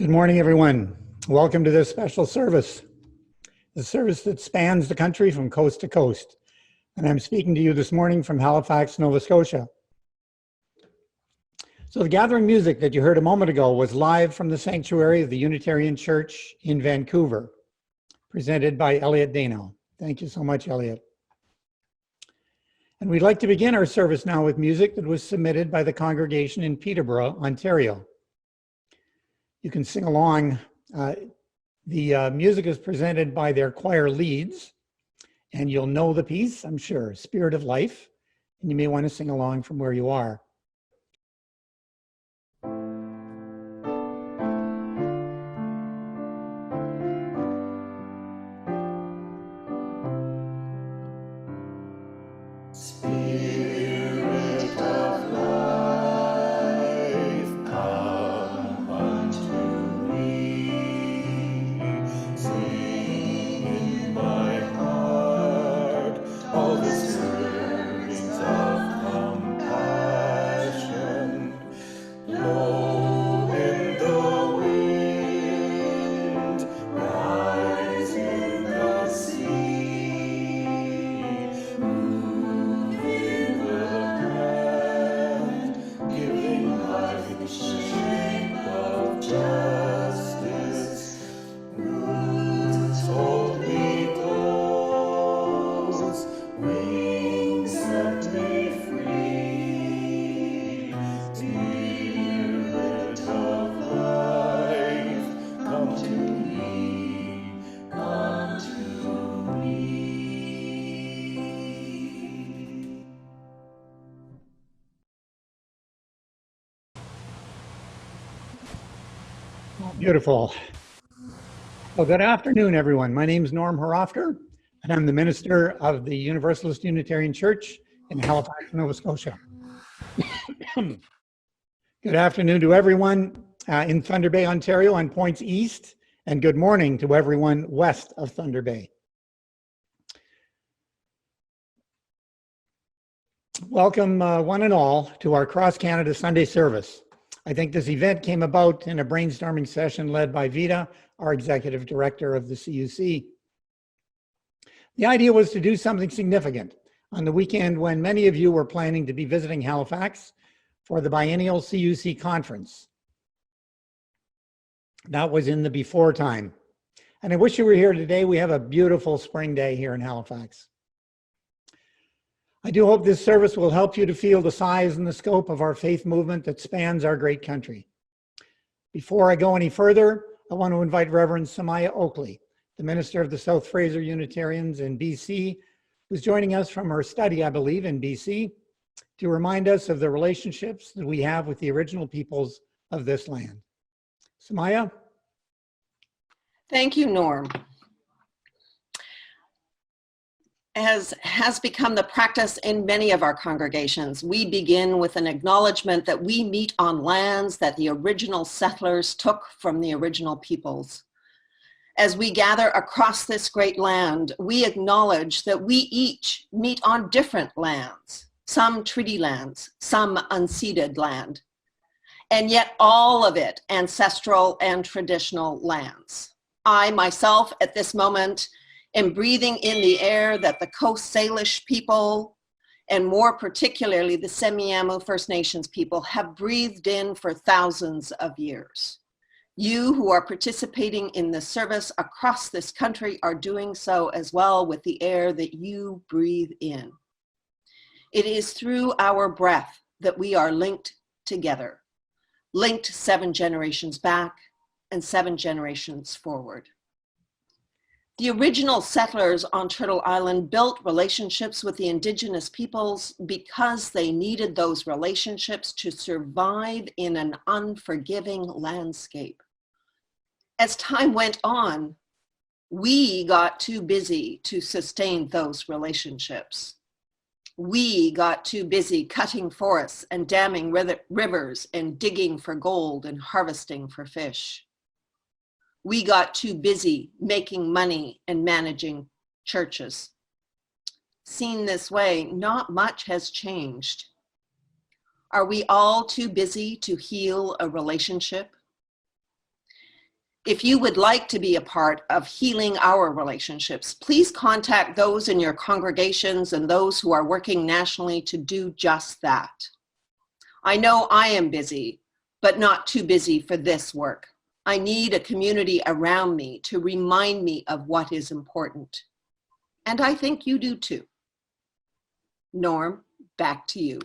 Good morning, everyone. Welcome to this special service, the service that spans the country from coast to coast. And I'm speaking to you this morning from Halifax, Nova Scotia. So the gathering music that you heard a moment ago was live from the sanctuary of the Unitarian Church in Vancouver, presented by Elliot Dano. Thank you so much, Elliot. And we'd like to begin our service now with music that was submitted by the congregation in Peterborough, Ontario. You can sing along. The music is presented by their choir leads, and you'll know the piece, I'm sure, Spirit of Life, and you may want to sing along from where you are. Beautiful. Well, good afternoon, everyone. My name is Norm Horofter, and I'm the minister of the Universalist Unitarian Church in Halifax, Nova Scotia. Good afternoon to everyone in Thunder Bay, Ontario on points east, and good morning to everyone west of Thunder Bay. Welcome one and all to our Cross Canada Sunday service. I think this event came about in a brainstorming session led by Vita, our executive director of the CUC. The idea was to do something significant on the weekend when many of you were planning to be visiting Halifax for the biennial CUC conference. That was in the before time. And I wish you were here today. We have a beautiful spring day here in Halifax. I do hope this service will help you to feel the size and the scope of our faith movement that spans our great country. Before I go any further, I want to invite Reverend Samaya Oakley, the minister of the South Fraser Unitarians in BC, who's joining us from her study, I believe, in BC, to remind us of the relationships that we have with the original peoples of this land. Samaya? Thank you, Norm. As has become the practice in many of our congregations, we begin with an acknowledgement that we meet on lands that the original settlers took from the original peoples. As we gather across this great land, we acknowledge that we each meet on different lands, some treaty lands, some unceded land, and yet all of it ancestral and traditional lands. I myself at this moment am breathing in the air that the Coast Salish people, and more particularly the Semiahmoo First Nations people, have breathed in for thousands of years. You who are participating in this service across this country are doing so as well with the air that you breathe in. It is through our breath that we are linked together, linked 7 generations back and 7 generations forward. The original settlers on Turtle Island built relationships with the indigenous peoples because they needed those relationships to survive in an unforgiving landscape. As time went on, we got too busy to sustain those relationships. We got too busy cutting forests and damming rivers and digging for gold and harvesting for fish. We got too busy making money and managing churches. Seen this way, not much has changed. Are we all too busy to heal a relationship? If you would like to be a part of healing our relationships, please contact those in your congregations and those who are working nationally to do just that. I know I am busy, but not too busy for this work. I need a community around me to remind me of what is important. And I think you do too. Norm, back to you.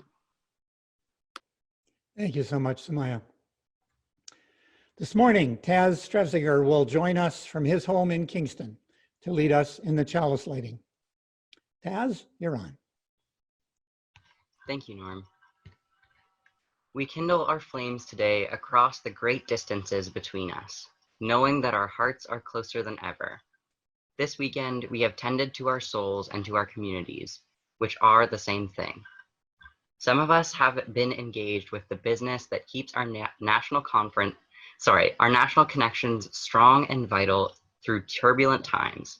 Thank you so much, Samaya. This morning, Taz Stresiger will join us from his home in Kingston to lead us in the chalice lighting. Taz, you're on. Thank you, Norm. We kindle our flames today across the great distances between us, knowing that our hearts are closer than ever. This weekend, we have tended to our souls and to our communities, which are the same thing. Some of us have been engaged with the business that keeps our national connections strong and vital through turbulent times.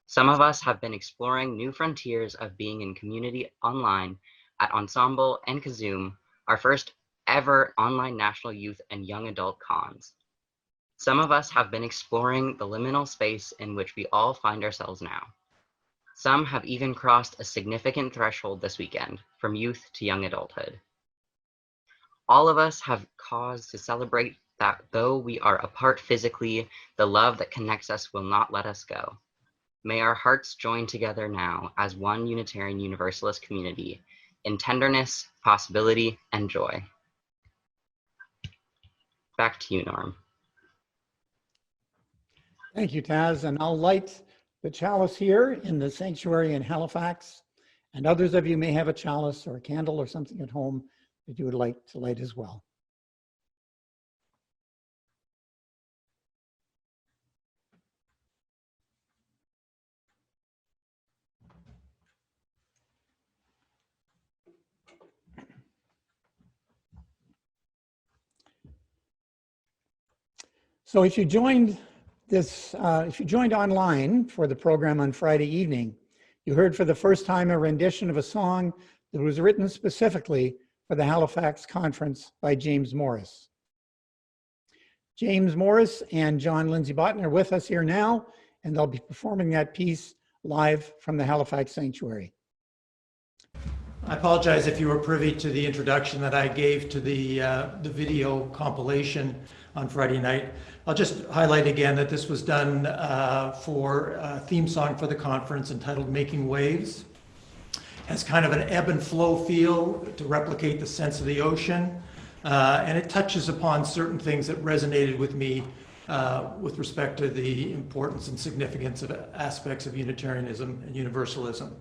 Some of us have been exploring new frontiers of being in community online at Ensemble and Kazoom, our first ever online national youth and young adult cons. Some of us have been exploring the liminal space in which we all find ourselves now. Some have even crossed a significant threshold this weekend, from youth to young adulthood. All of us have cause to celebrate that though we are apart physically, the love that connects us will not let us go. May our hearts join together now as one Unitarian Universalist community in tenderness, possibility, and joy. Back to you, Norm. Thank you, Taz. And I'll light the chalice here in the sanctuary in Halifax. And others of you may have a chalice or a candle or something at home that you would like to light as well. So if you joined online for the program on Friday evening, you heard for the first time a rendition of a song that was written specifically for the Halifax conference by James Morris. James Morris and John Lindsay Botten are with us here now, and they'll be performing that piece live from the Halifax Sanctuary. I apologize if you were privy to the introduction that I gave to the video compilation on Friday night. I'll just highlight again that this was done for a theme song for the conference entitled Making Waves. Has kind of an ebb and flow feel to replicate the sense of the ocean. And it touches upon certain things that resonated with me with respect to the importance and significance of aspects of Unitarianism and Universalism.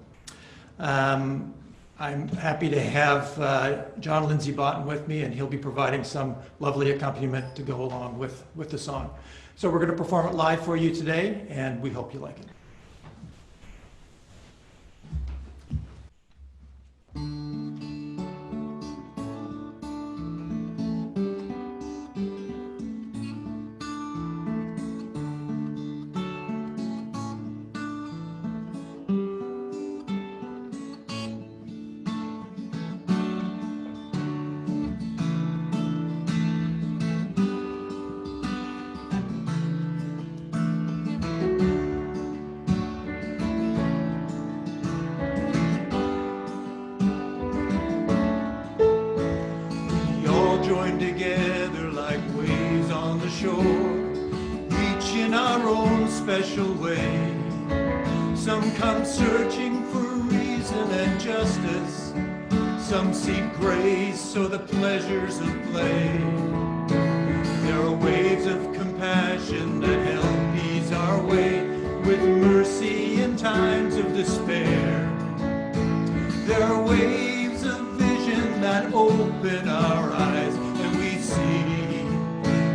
I'm happy to have John Lindsay Botten with me, and he'll be providing some lovely accompaniment to go along with the song. So we're going to perform it live for you today, and we hope you like it. Special way. Some come searching for reason and justice. Some seek grace or the pleasures of play. There are waves of compassion that help ease our way with mercy in times of despair. There are waves of vision that open our eyes and we see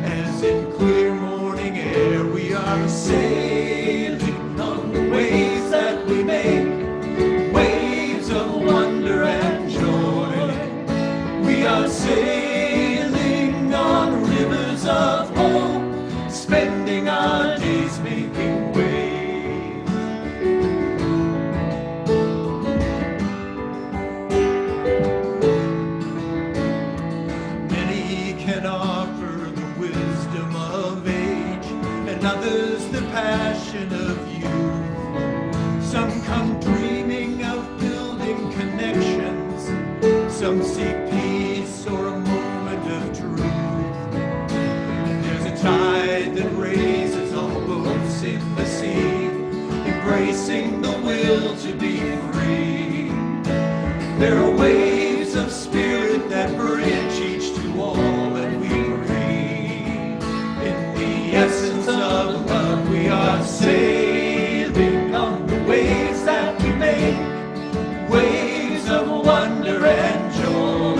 as in clear morning air we are sailing on the waves that we make, waves of wonder and joy. We are sailing on rivers of hope, spending our days making waves. come dreaming of building connections. Some seek peace or a moment of truth. There's a tide that raises all boats in the sea, embracing the will to be free. There are waves of spirit that bridge each to all, and we breathe. In the essence of love, we are sailing on the waves that we make, waves of wonder and joy.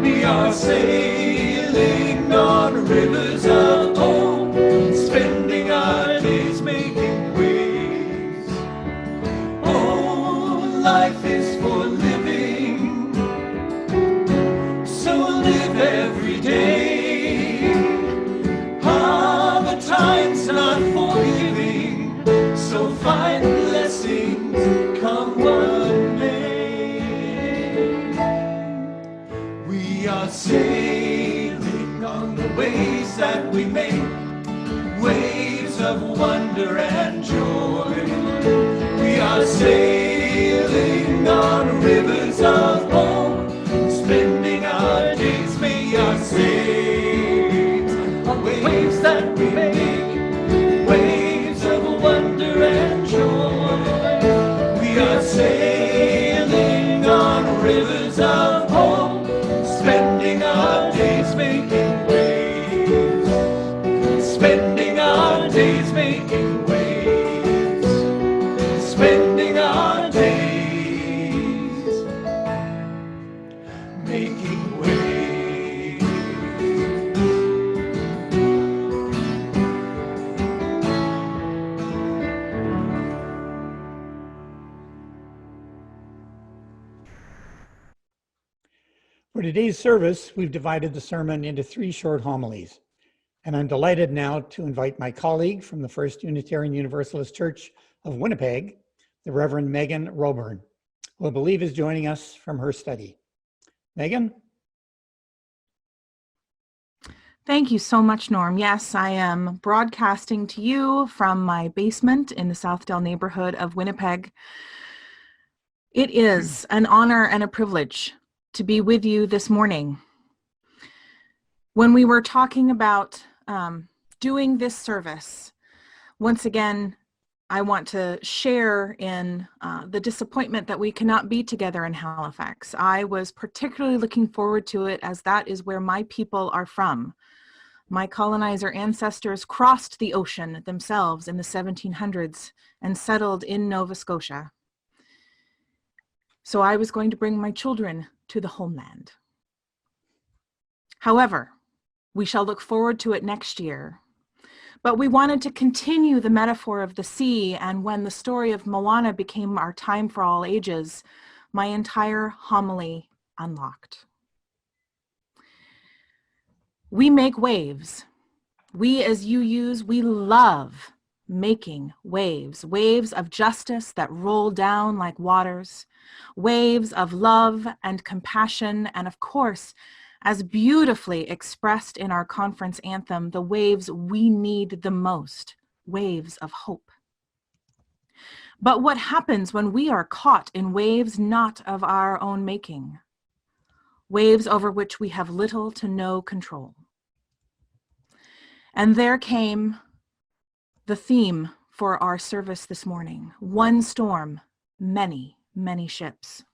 We are sailing on rivers of hope, spending our days making waves. Oh, life is for living, so live every day. Ah, the time's not for giving, so find blessings come what may. We are sailing on the waves that we make, waves of wonder and joy. We are sailing on rivers of hope, spending our days. We are sailing on waves that we make, waves of wonder and joy. We are sailing on rivers of hope, spending our days making waves, spending our days making waves, spending our days making waves. For today's service, we've divided the sermon into 3 short homilies. And I'm delighted now to invite my colleague from the First Unitarian Universalist Church of Winnipeg, the Reverend Megan Roburn, who I believe is joining us from her study. Megan? Thank you so much, Norm. Yes, I am broadcasting to you from my basement in the Southdale neighborhood of Winnipeg. It is an honor and a privilege to be with you this morning. When we were talking about doing this service, once again, I want to share in the disappointment that we cannot be together in Halifax. I was particularly looking forward to it, as that is where my people are from. My colonizer ancestors crossed the ocean themselves in the 1700s and settled in Nova Scotia. So I was going to bring my children to the homeland. However, we shall look forward to it next year. But we wanted to continue the metaphor of the sea, and when the story of Moana became our time for all ages, my entire homily unlocked. We make waves. We as UUs, we love making waves, waves of justice that roll down like waters, waves of love and compassion, and of course, as beautifully expressed in our conference anthem, the waves we need the most, waves of hope. But what happens when we are caught in waves not of our own making, waves over which we have little to no control? And there came the theme for our service this morning: one storm, many, many ships.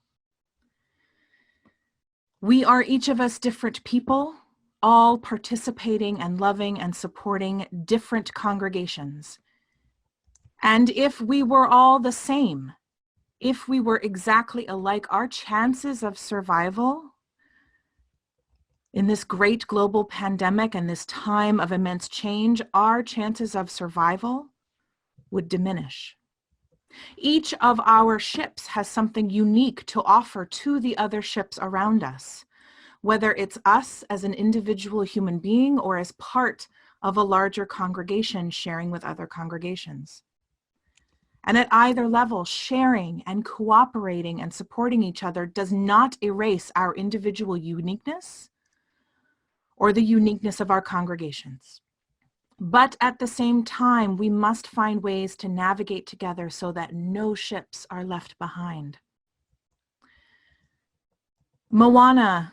We are each of us different people, all participating and loving and supporting different congregations. And if we were all the same, if we were exactly alike, our chances of survival in this great global pandemic and this time of immense change, our chances of survival would diminish. Each of our ships has something unique to offer to the other ships around us, whether it's us as an individual human being or as part of a larger congregation sharing with other congregations. And at either level, sharing and cooperating and supporting each other does not erase our individual uniqueness or the uniqueness of our congregations. But at the same time, we must find ways to navigate together so that no ships are left behind. Moana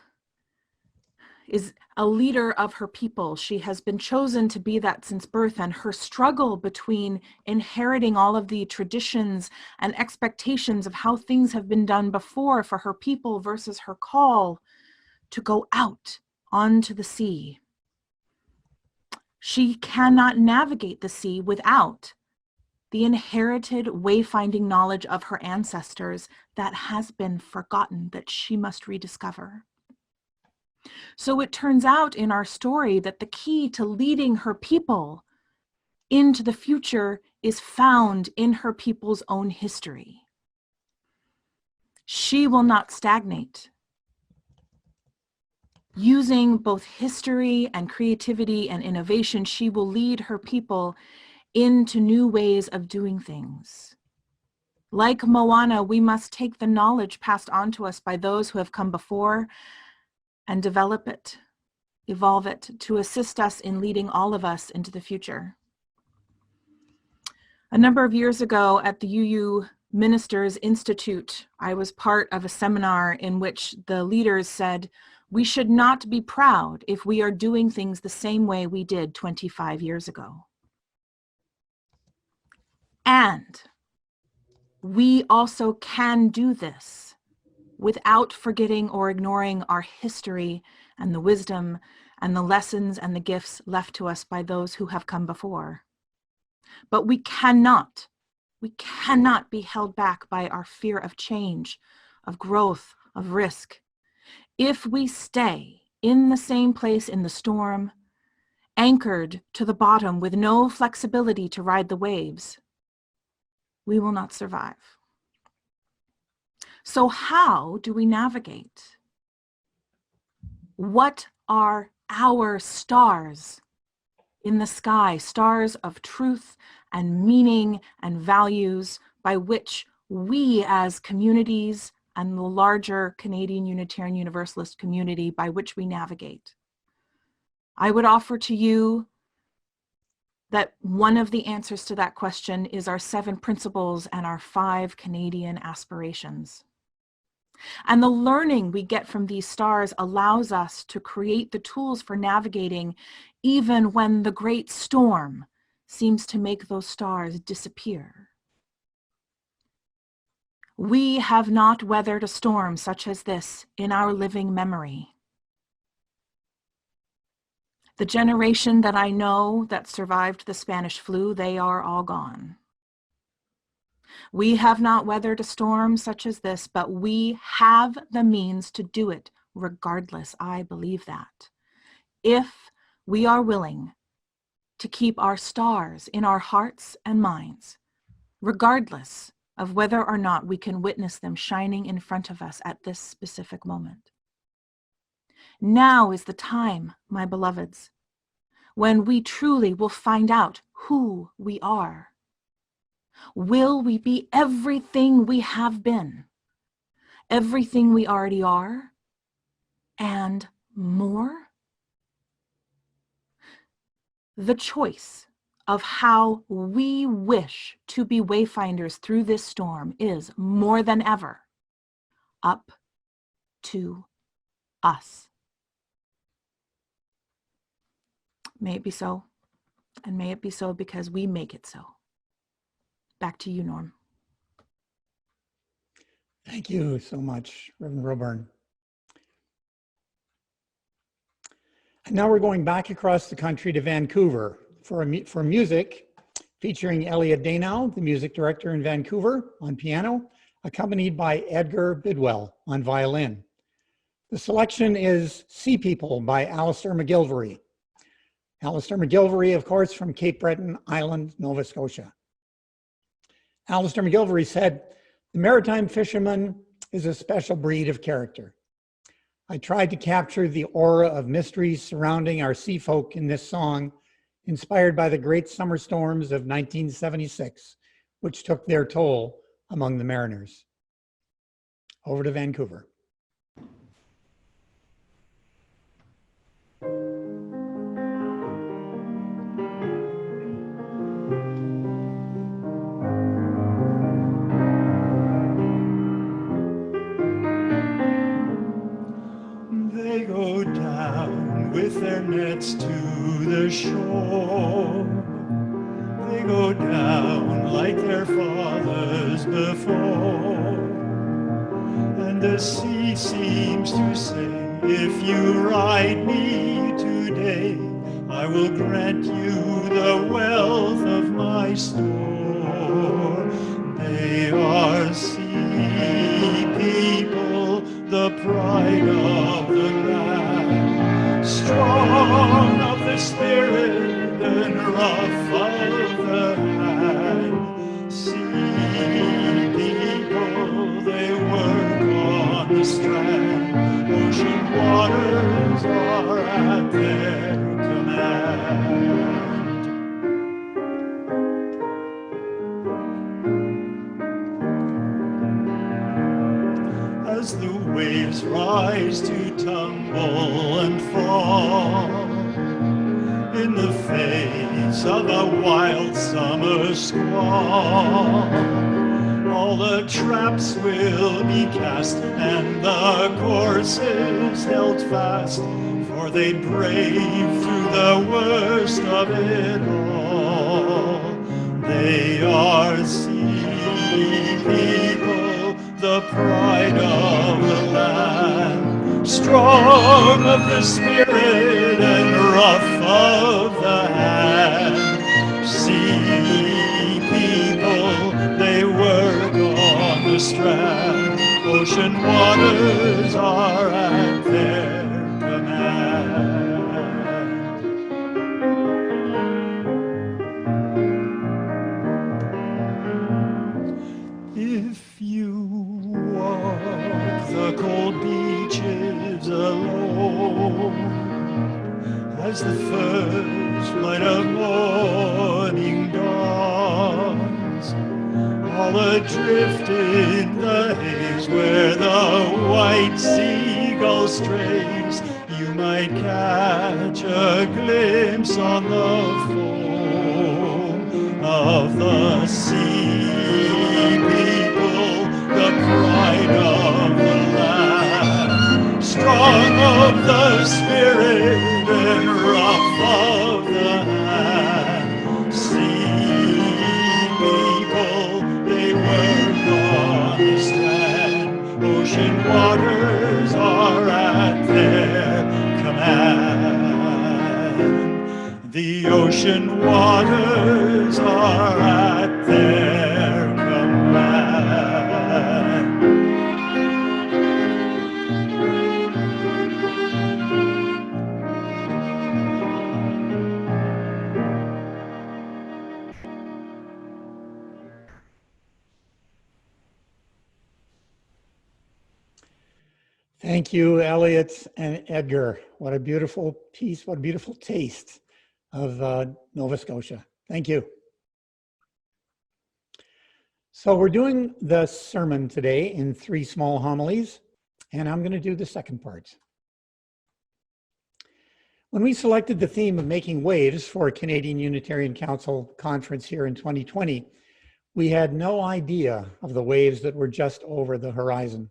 is a leader of her people. She has been chosen to be that since birth, and her struggle between inheriting all of the traditions and expectations of how things have been done before for her people versus her call to go out onto the sea. She cannot navigate the sea without the inherited wayfinding knowledge of her ancestors that has been forgotten, that she must rediscover. So it turns out in our story that the key to leading her people into the future is found in her people's own history. She will not stagnate. Using both history and creativity and innovation, she will lead her people into new ways of doing things. Like Moana, we must take the knowledge passed on to us by those who have come before and develop it, evolve it, to assist us in leading all of us into the future. A number of years ago at the UU Ministers Institute, I was part of a seminar in which the leaders said, we should not be proud if we are doing things the same way we did 25 years ago. And we also can do this without forgetting or ignoring our history and the wisdom and the lessons and the gifts left to us by those who have come before. But we cannot be held back by our fear of change, of growth, of risk. If we stay in the same place in the storm, anchored to the bottom with no flexibility to ride the waves, we will not survive. So how do we navigate? What are our stars in the sky, stars of truth and meaning and values by which we as communities and the larger Canadian Unitarian Universalist community by which we navigate? I would offer to you that one of the answers to that question is our 7 principles and our 5 Canadian aspirations. And the learning we get from these stars allows us to create the tools for navigating even when the great storm seems to make those stars disappear. We have not weathered a storm such as this in our living memory. The generation that I know that survived the Spanish flu, they are all gone. We have not weathered a storm such as this, but we have the means to do it regardless. I believe that. If we are willing to keep our stars in our hearts and minds, regardless of whether or not we can witness them shining in front of us at this specific moment. Now is the time, my beloveds, when we truly will find out who we are. Will we be everything we have been, everything we already are, and more? The choice of how we wish to be wayfinders through this storm is more than ever up to us. May it be so, and may it be so because we make it so. Back to you, Norm. Thank you so much, Reverend Roburn. And now we're going back across the country to Vancouver for music featuring Elliot Danow, the music director in Vancouver, on piano, accompanied by Edgar Bidwell on violin. The selection is Sea People by Alistair McGilvery. Alistair McGilvery, of course, from Cape Breton Island, Nova Scotia. Alistair McGilvery said, "The maritime fisherman is a special breed of character. I tried to capture the aura of mystery surrounding our sea folk in this song, inspired by the great summer storms of 1976, which took their toll among the mariners." Over to Vancouver. nets to the shore. They go down like their fathers before. And the sea seems to say, if you ride me today, I will grant you the wealth of my store. They are sea people, the pride of the land, strong of the spirit and rough of the hand. Sea people, they work on the strand, ocean waters are at their command. As the waves rise to tumble and fall in the face of a wild summer squall, all the traps will be cast and the courses held fast, for they brave through the worst of it all. They are sea people, the pride of the land, strong of the spirit and rough of the hand. Sea people, they work on the strand, ocean waters are at their command. If you walk the cold beaches alone, as the first light of morning dawns, all adrift in the haze where the white seagull strays, you might catch a glimpse on the foam of the sea people, the pride of the land, strong of the spirit and rough of the hand. Sea people, they work on the strand, ocean waters are at their command. The ocean waters are at their command. Thank you, Elliot and Edgar. What a beautiful piece, what a beautiful taste of Nova Scotia. Thank you. So we're doing the sermon today in 3 small homilies, and I'm going to do the second part. When we selected the theme of making waves for a Canadian Unitarian Council conference here in 2020, we had no idea of the waves that were just over the horizon.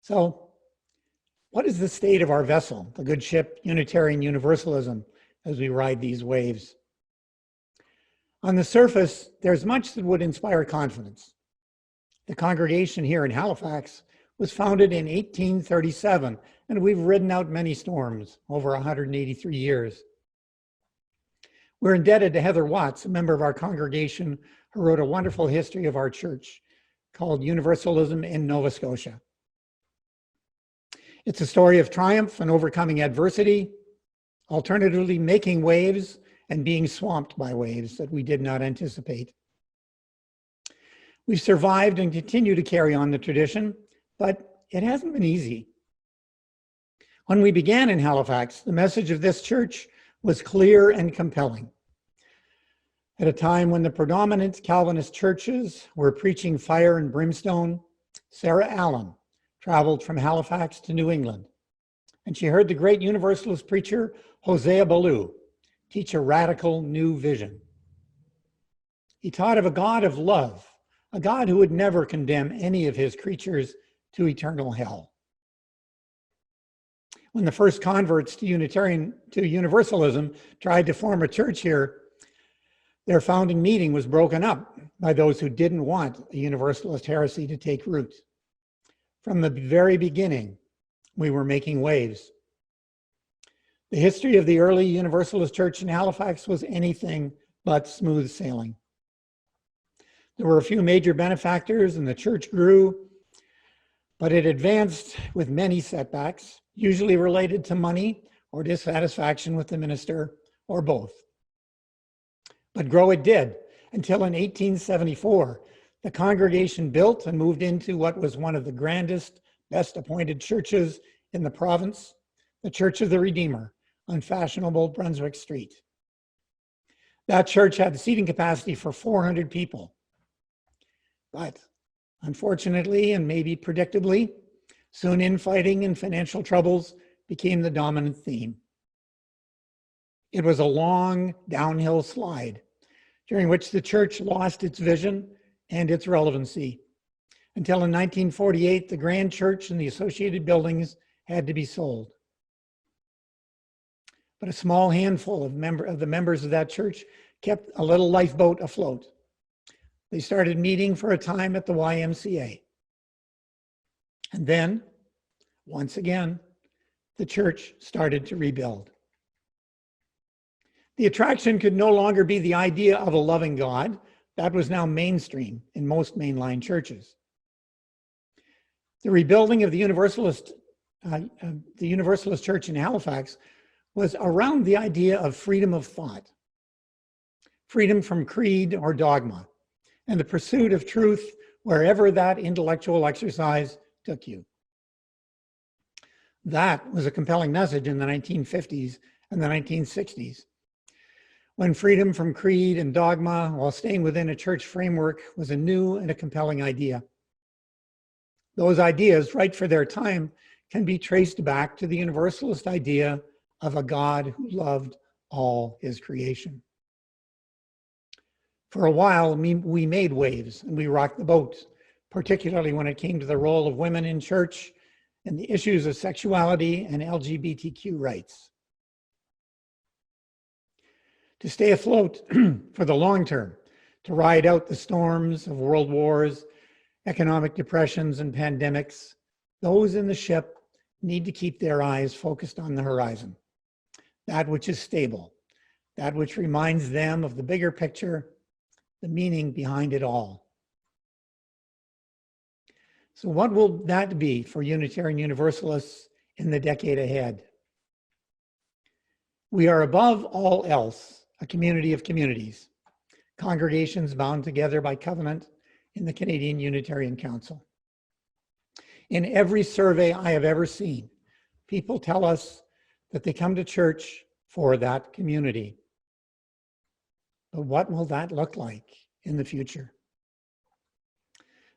So, what is the state of our vessel, the good ship Unitarian Universalism, as we ride these waves? On the surface, there's much that would inspire confidence. The congregation here in Halifax was founded in 1837, and we've ridden out many storms over 183 years. We're indebted to Heather Watts, a member of our congregation, who wrote a wonderful history of our church called Universalism in Nova Scotia. It's a story of triumph and overcoming adversity, alternatively making waves and being swamped by waves that we did not anticipate. We've survived and continue to carry on the tradition, but it hasn't been easy. When we began in Halifax, the message of this church was clear and compelling. At a time when the predominant Calvinist churches were preaching fire and brimstone, Sarah Allen traveled from Halifax to New England, and she heard the great Universalist preacher Hosea Ballou teach a radical new vision. He taught of a God of love, a God who would never condemn any of his creatures to eternal hell. When the first converts to Universalism tried to form a church here, their founding meeting was broken up by those who didn't want a Universalist heresy to take root. From the very beginning, we were making waves. The history of the early Universalist church in Halifax was anything but smooth sailing. There were a few major benefactors and the church grew, but it advanced with many setbacks, usually related to money or dissatisfaction with the minister or both. But grow it did, until in 1874, the congregation built and moved into what was one of the grandest, best appointed churches in the province, the Church of the Redeemer on fashionable Brunswick Street. That church had seating capacity for 400 people. But unfortunately, and maybe predictably, soon infighting and financial troubles became the dominant theme. It was a long downhill slide during which the church lost its vision and its relevancy, until in 1948, the grand church and the associated buildings had to be sold. But a small handful of the members of that church kept a little lifeboat afloat. They started meeting for a time at the YMCA. And then, once again, the church started to rebuild. The attraction could no longer be the idea of a loving God. That was now mainstream in most mainline churches. The rebuilding of the Universalist Church in Halifax was around the idea of freedom of thought, freedom from creed or dogma, and the pursuit of truth wherever that intellectual exercise took you. That was a compelling message in the 1950s and the 1960s, when freedom from creed and dogma while staying within a church framework was a new and a compelling idea. Those ideas, right for their time, can be traced back to the Universalist idea of a God who loved all his creation. For a while, we made waves and we rocked the boat, particularly when it came to the role of women in church and the issues of sexuality and LGBTQ rights. To stay afloat for the long term, to ride out the storms of world wars, economic depressions, and pandemics, those in the ship need to keep their eyes focused on the horizon, that which is stable, that which reminds them of the bigger picture, the meaning behind it all. So what will that be for Unitarian Universalists in the decade ahead? We are above all else a community of communities, congregations bound together by covenant in the Canadian Unitarian Council. In every survey I have ever seen, people tell us that they come to church for that community. But what will that look like in the future?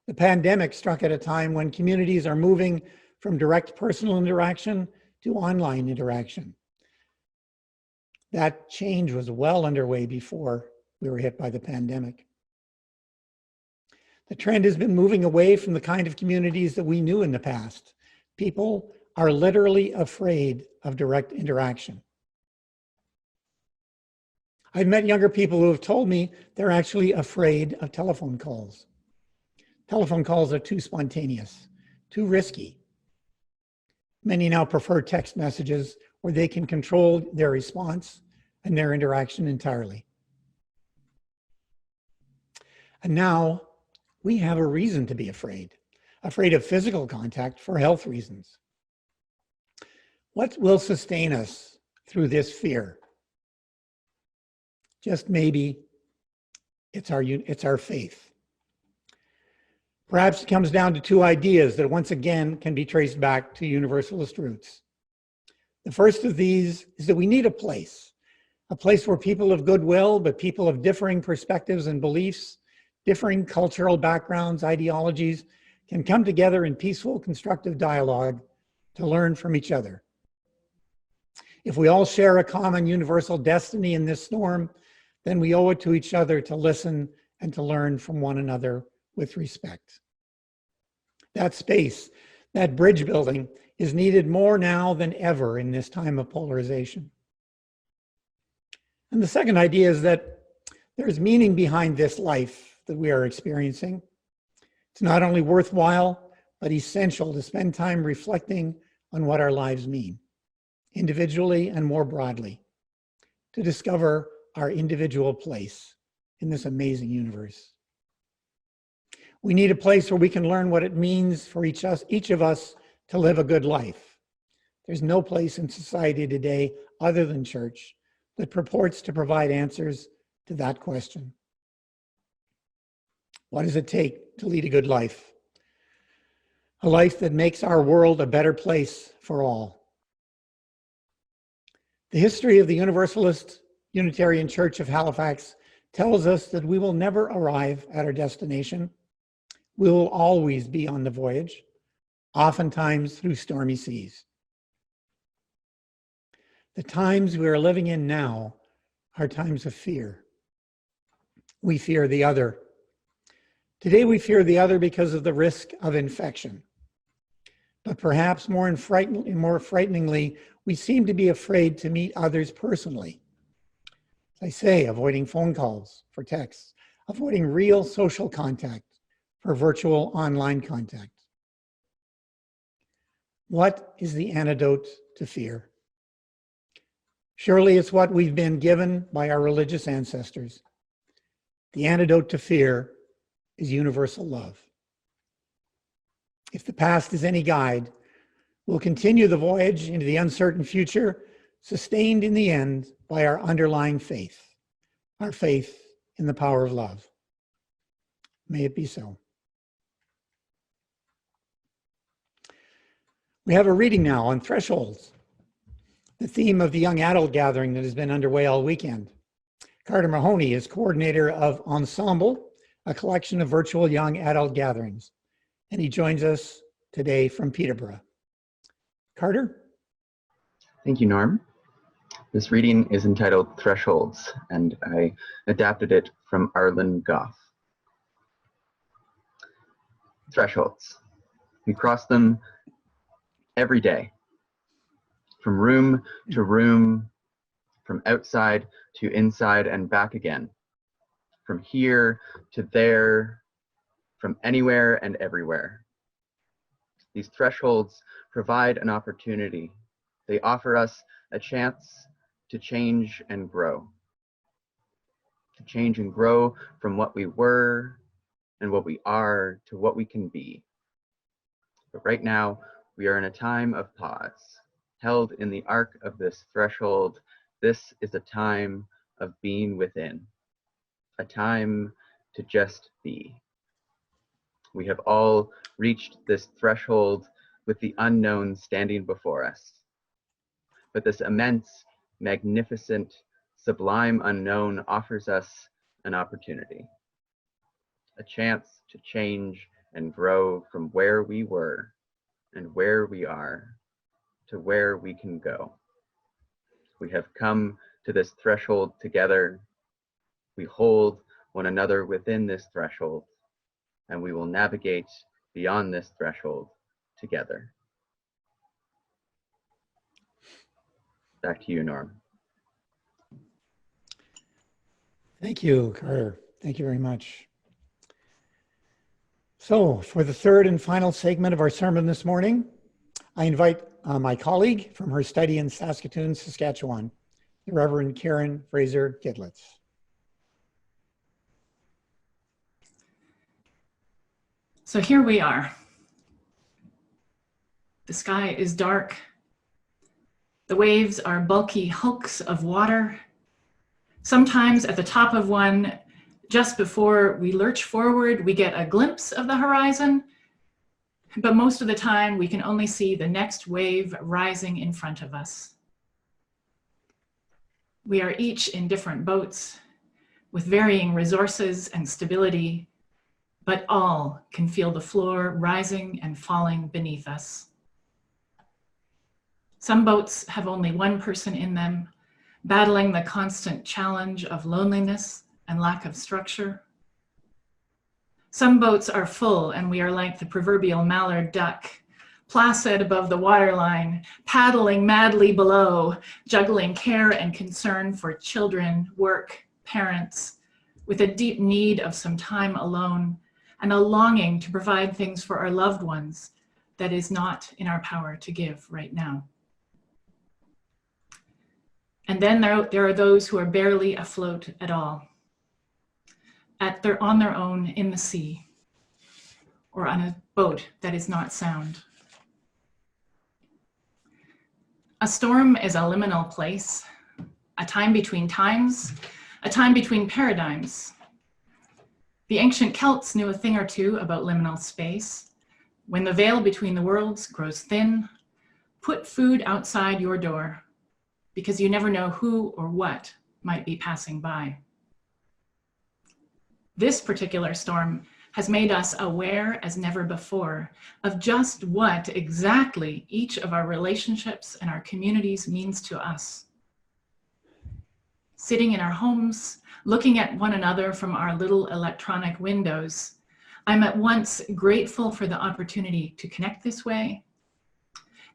The pandemic struck at a time when communities are moving from direct personal interaction to online interaction. That change was well underway before we were hit by the pandemic. The trend has been moving away from the kind of communities that we knew in the past. People are literally afraid of direct interaction. I've met younger people who have told me they're actually afraid of telephone calls. Telephone calls are too spontaneous, too risky. Many now prefer text messages where they can control their response and their interaction entirely. And now we have a reason to be afraid of physical contact for health reasons. What will sustain us through this fear? Just maybe it's our faith. Perhaps it comes down to two ideas that once again can be traced back to Universalist roots. The first of these is that we need a place where people of goodwill, but people of differing perspectives and beliefs, differing cultural backgrounds, ideologies, can come together in peaceful, constructive dialogue to learn from each other. If we all share a common universal destiny in this storm, then we owe it to each other to listen and to learn from one another with respect. That space, That bridge building is needed more now than ever in this time of polarization. And the second idea is that there's meaning behind this life that we are experiencing. It's not only worthwhile, but essential to spend time reflecting on what our lives mean, individually and more broadly, to discover our individual place in this amazing universe. We need a place where we can learn what it means for each of us to live a good life. There's no place in society today other than church that purports to provide answers to that question. What does it take to lead a good life? A life that makes our world a better place for all. The history of the Universalist Unitarian Church of Halifax tells us that we will never arrive at our destination. We will always be on the voyage, oftentimes through stormy seas. The times we are living in now are times of fear. We fear the other. Today we fear the other because of the risk of infection. But perhaps more frighteningly, we seem to be afraid to meet others personally. As I say, avoiding phone calls for texts, avoiding real social contact for virtual online contact. What is the antidote to fear? Surely it's what we've been given by our religious ancestors. The antidote to fear is universal love. If the past is any guide, we'll continue the voyage into the uncertain future, sustained in the end by our underlying faith, our faith in the power of love. May it be so. We have a reading now on thresholds, the theme of the young adult gathering that has been underway all weekend. Carter Mahoney is coordinator of Ensemble, a collection of virtual young adult gatherings, and he joins us today from Peterborough. Carter? Thank you, Norm. This reading is entitled Thresholds, and I adapted it from Arlen Goff. Thresholds. We cross them every day, from room to room, from outside to inside and back again, from here to there, from anywhere and everywhere. These thresholds provide an opportunity. They offer us a chance to change and grow. To change and grow from what we were and what we are to what we can be. But right now, we are in a time of pause. Held in the arc of this threshold, this is a time of being within. A time to just be. We have all reached this threshold with the unknown standing before us. But this immense, magnificent, sublime unknown offers us an opportunity. A chance to change and grow from where we were and where we are to where we can go. We have come to this threshold together. We hold one another within this threshold, and we will navigate beyond this threshold together. Back to you, Norm. Thank you, Carter. Thank you very much. So for the third and final segment of our sermon this morning, I invite my colleague from her study in Saskatoon, Saskatchewan, the Reverend Karen Fraser Kidlitz. So here we are. The sky is dark. The waves are bulky hulks of water. Sometimes at the top of one, just before we lurch forward, we get a glimpse of the horizon, but most of the time we can only see the next wave rising in front of us. We are each in different boats with varying resources and stability, but all can feel the floor rising and falling beneath us. Some boats have only one person in them, battling the constant challenge of loneliness and lack of structure. Some boats are full and we are like the proverbial mallard duck, placid above the waterline, paddling madly below, juggling care and concern for children, work, parents, with a deep need of some time alone and a longing to provide things for our loved ones that is not in our power to give right now. And then there are those who are barely afloat at all, on their own in the sea, or on a boat that is not sound. A storm is a liminal place, a time between times, a time between paradigms. The ancient Celts knew a thing or two about liminal space. When the veil between the worlds grows thin, put food outside your door, because you never know who or what might be passing by. This particular storm has made us aware as never before of just what exactly each of our relationships and our communities means to us. Sitting in our homes, looking at one another from our little electronic windows, I'm at once grateful for the opportunity to connect this way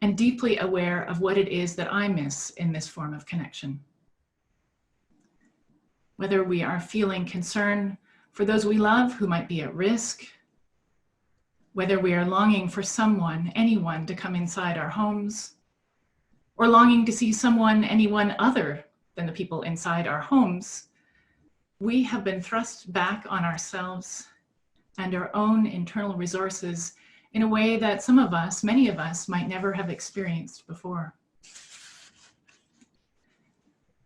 and deeply aware of what it is that I miss in this form of connection. Whether we are feeling concern for those we love who might be at risk, whether we are longing for someone, anyone to come inside our homes, or longing to see someone, anyone other than the people inside our homes, we have been thrust back on ourselves and our own internal resources in a way that some of us, many of us, might never have experienced before.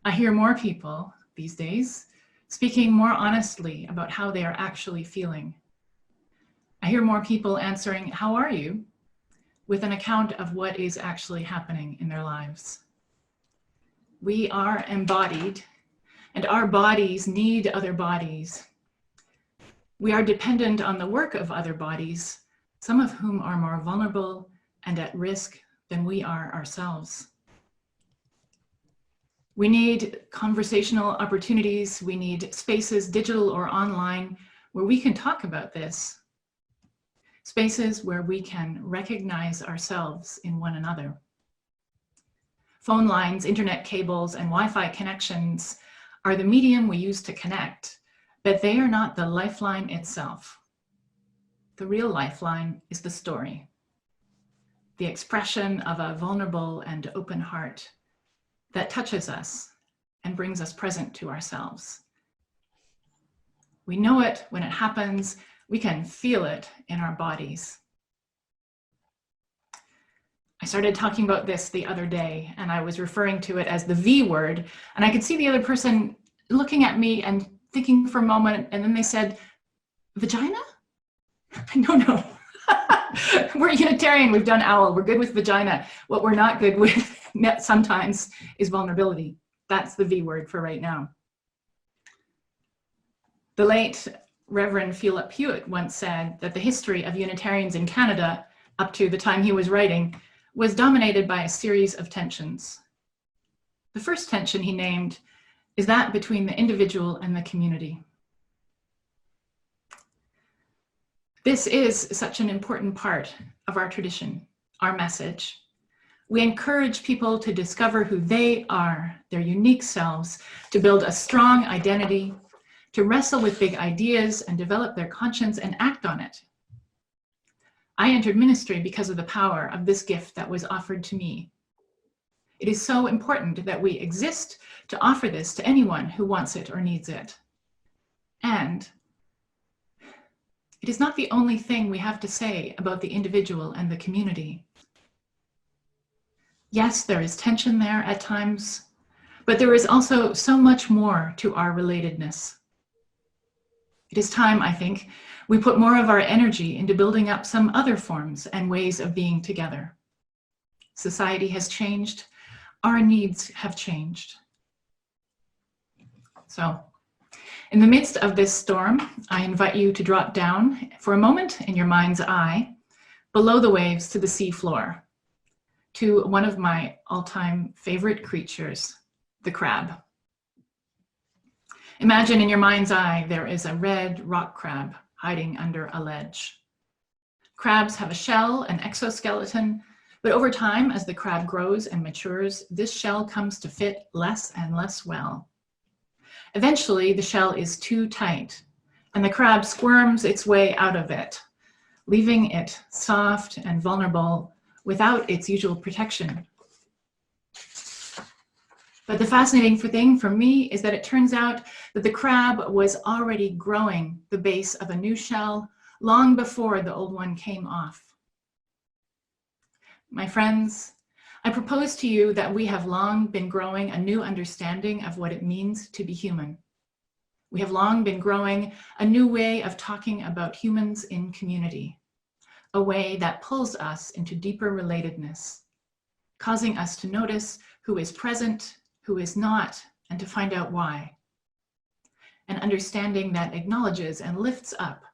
I hear more people these days speaking more honestly about how they are actually feeling. I hear more people answering, "How are you?" with an account of what is actually happening in their lives. We are embodied, and our bodies need other bodies. We are dependent on the work of other bodies, some of whom are more vulnerable and at risk than we are ourselves. We need conversational opportunities. We need spaces, digital or online, where we can talk about this. Spaces where we can recognize ourselves in one another. Phone lines, internet cables, and Wi-Fi connections are the medium we use to connect, but they are not the lifeline itself. The real lifeline is the story, the expression of a vulnerable and open heart that touches us and brings us present to ourselves. We know it when it happens. We can feel it in our bodies. I started talking about this the other day, and I was referring to it as the V word, and I could see the other person looking at me and thinking for a moment, and then they said, "Vagina?" No. We're Unitarian, we've done owl, we're good with vagina. What we're not good with sometimes is vulnerability. That's the V word for right now. The late Reverend Philip Hewitt once said that the history of Unitarians in Canada, up to the time he was writing, was dominated by a series of tensions. The first tension he named is that between the individual and the community. This is such an important part of our tradition, our message. We encourage people to discover who they are, their unique selves, to build a strong identity, to wrestle with big ideas and develop their conscience and act on it. I entered ministry because of the power of this gift that was offered to me. It is so important that we exist to offer this to anyone who wants it or needs it. And it is not the only thing we have to say about the individual and the community. Yes, there is tension there at times, but there is also so much more to our relatedness. It is time, I think, we put more of our energy into building up some other forms and ways of being together. Society has changed. Our needs have changed. So, in the midst of this storm, I invite you to drop down for a moment in your mind's eye, below the waves to the sea floor, to one of my all-time favorite creatures, the crab. Imagine in your mind's eye there is a red rock crab hiding under a ledge. Crabs have a shell, an exoskeleton, but over time, as the crab grows and matures, this shell comes to fit less and less well. Eventually, the shell is too tight, and the crab squirms its way out of it, leaving it soft and vulnerable without its usual protection. But the fascinating thing for me is that it turns out that the crab was already growing the base of a new shell long before the old one came off. My friends, I propose to you that we have long been growing a new understanding of what it means to be human. We have long been growing a new way of talking about humans in community, a way that pulls us into deeper relatedness, causing us to notice who is present, who is not, and to find out why. An understanding that acknowledges and lifts up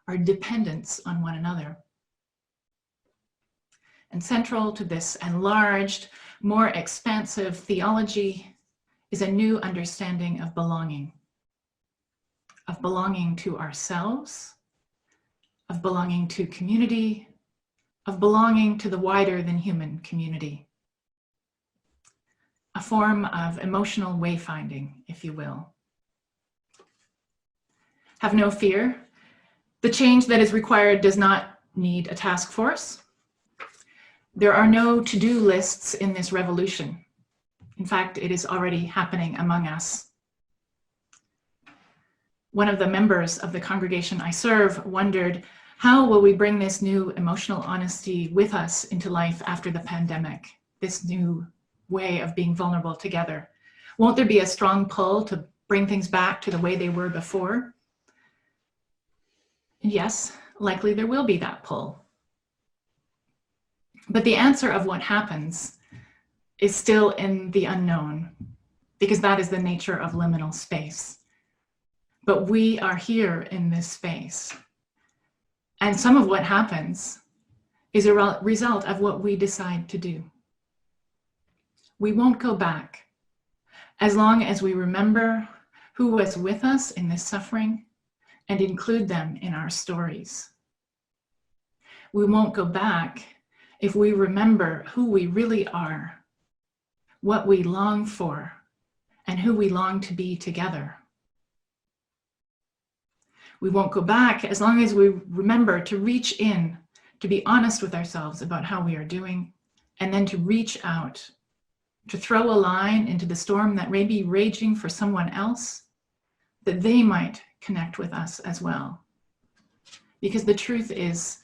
our dependence on one another. And central to this enlarged, more expansive theology is a new understanding of belonging to ourselves, of belonging to community, of belonging to the wider than human community. A form of emotional wayfinding, if you will. Have no fear. The change that is required does not need a task force. There are no to-do lists in this revolution. In fact, it is already happening among us. One of the members of the congregation I serve wondered, how will we bring this new emotional honesty with us into life after the pandemic, this new way of being vulnerable together? Won't there be a strong pull to bring things back to the way they were before? And yes, likely there will be that pull. But the answer of what happens is still in the unknown, because that is the nature of liminal space. But we are here in this space. And some of what happens is a result of what we decide to do. We won't go back as long as we remember who was with us in this suffering and include them in our stories. We won't go back if we remember who we really are, what we long for, and who we long to be together. We won't go back as long as we remember to reach in, to be honest with ourselves about how we are doing, and then to reach out, to throw a line into the storm that may be raging for someone else, that they might connect with us as well. Because the truth is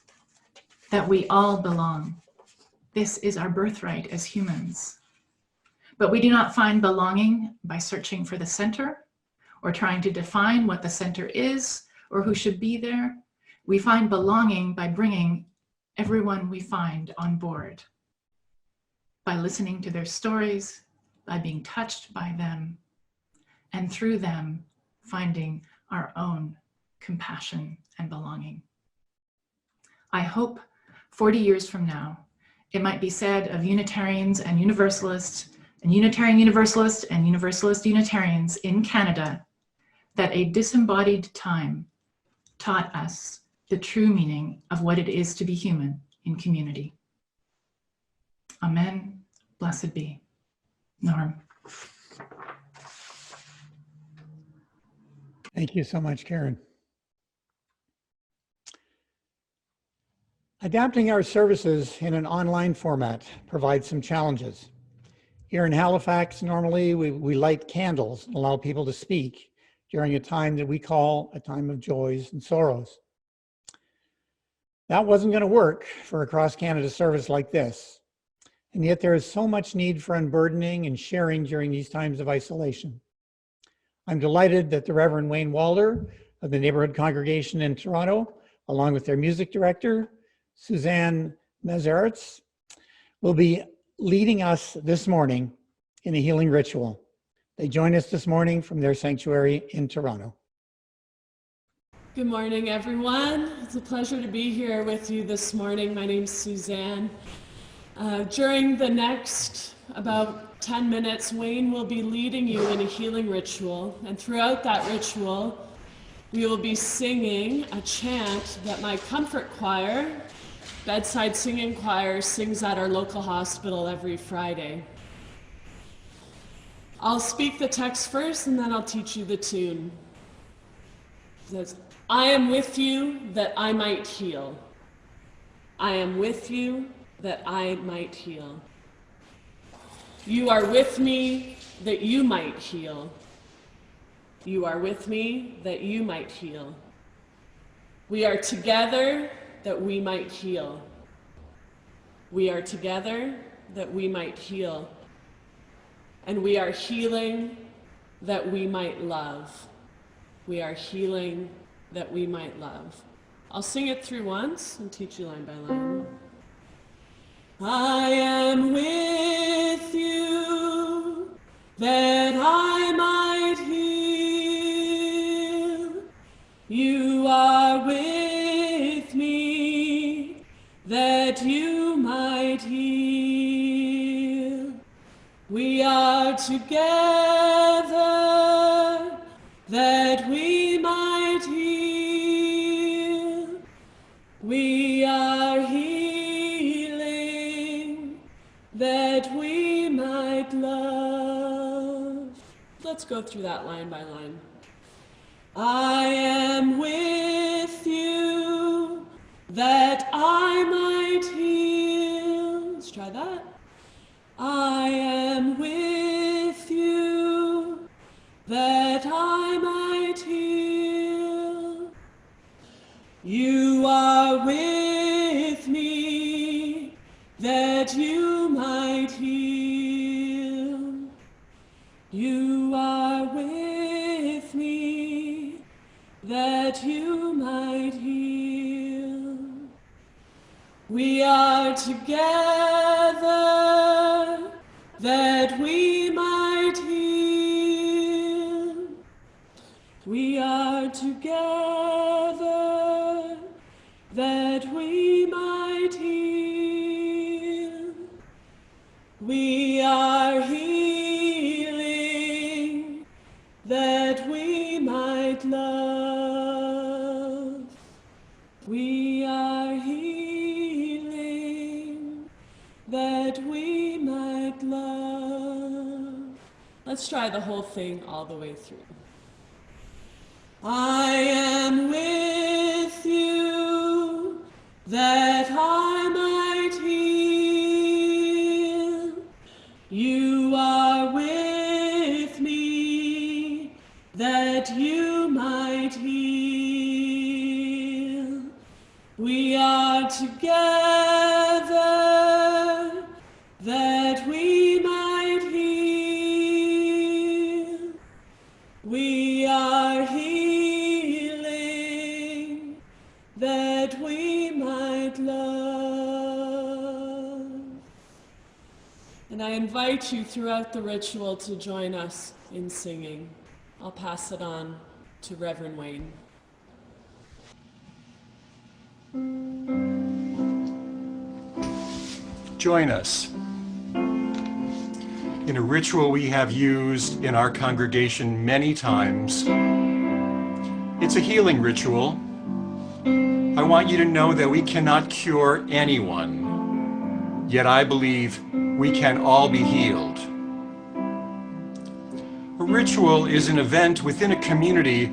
that we all belong. This is our birthright as humans. But we do not find belonging by searching for the center or trying to define what the center is or who should be there. We find belonging by bringing everyone we find on board, by listening to their stories, by being touched by them, and through them finding our own compassion and belonging. I hope 40 years from now, it might be said of Unitarians and Universalists, and Unitarian Universalists and Universalist Unitarians in Canada, that a disembodied time taught us the true meaning of what it is to be human in community. Amen. Blessed be. Norm. Thank you so much, Karen. Adapting our services in an online format provides some challenges. Here in Halifax, normally we light candles and allow people to speak during a time that we call a time of joys and sorrows. That wasn't going to work for a cross-Canada service like this. And yet there is so much need for unburdening and sharing during these times of isolation. I'm delighted that the Reverend Wayne Walder of the Neighborhood Congregation in Toronto, along with their music director, Suzanne Mazeritz, will be leading us this morning in a healing ritual. They join us this morning from their sanctuary in Toronto. Good morning, everyone. It's a pleasure to be here with you this morning. My name's Suzanne. During the next about 10 minutes, Wayne will be leading you in a healing ritual. And throughout that ritual, we will be singing a chant that my comfort choir Bedside Singing Choir sings at our local hospital every Friday. I'll speak the text first and then I'll teach you the tune. It says, I am with you that I might heal. I am with you that I might heal. You are with me that you might heal. You are with me that you might heal. We are together that we might heal. We are together that we might heal. And we are healing that we might love. We are healing that we might love. I'll sing it through once and teach you line by line. I am with you that I might heal. You are with me that you might heal. We are together that we might heal. We are healing that we might love. Let's go through that line by line. I am with you that I might heal. Let's try that. I am with you that I might heal. You are with me that you might heal. You are with me that you might heal. We are together that we might heal. We are together that we might heal. We are healing that we might love. We are healing that we might love. Let's try the whole thing all the way through. I am with you that I might heal. You are with me that you might heal. We are together that we might heal. We are healing that we might love. And I invite you throughout the ritual to join us in singing. I'll pass it on to Reverend Wayne. Join us in a ritual we have used in our congregation many times. It's a healing ritual. I want you to know that we cannot cure anyone, yet I believe we can all be healed. A ritual is an event within a community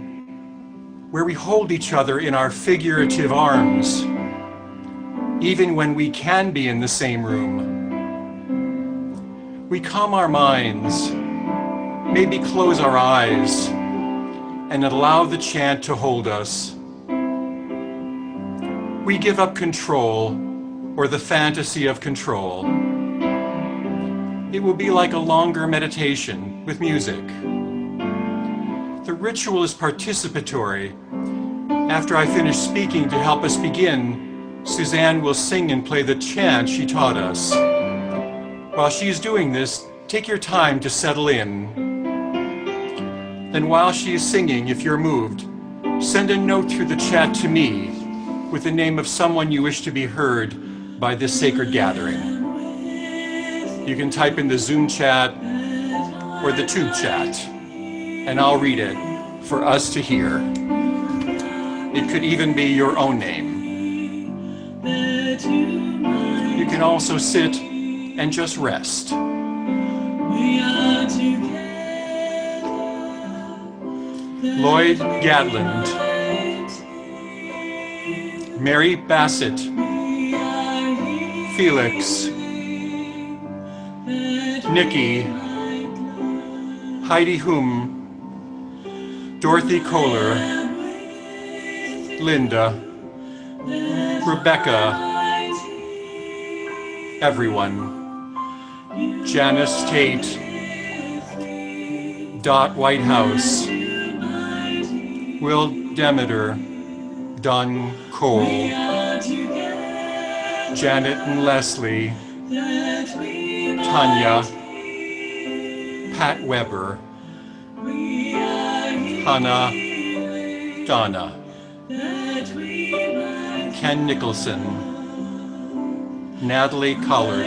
where we hold each other in our figurative arms, even when we can be in the same room. We calm our minds, maybe close our eyes, and allow the chant to hold us. We give up control, or the fantasy of control. It will be like a longer meditation with music. The ritual is participatory. After I finish speaking to help us begin, Suzanne will sing and play the chant she taught us. While she is doing this, take your time to settle in. Then while she is singing, if you're moved, send a note through the chat to me with the name of someone you wish to be heard by this sacred gathering. You can type in the Zoom chat or the Tube chat, and I'll read it for us to hear. It could even be your own name. You can also sit and just rest. Lloyd Gatland, Mary Bassett, Felix, Nikki, Heidi Hum, Dorothy Kohler, Linda, Rebecca, everyone, Janice Tate, Dot Whitehouse, Will Demeter, Don Cole, Janet and Leslie, Tanya, Pat Weber, Hannah, Donna, Ken Nicholson, Natalie Collard,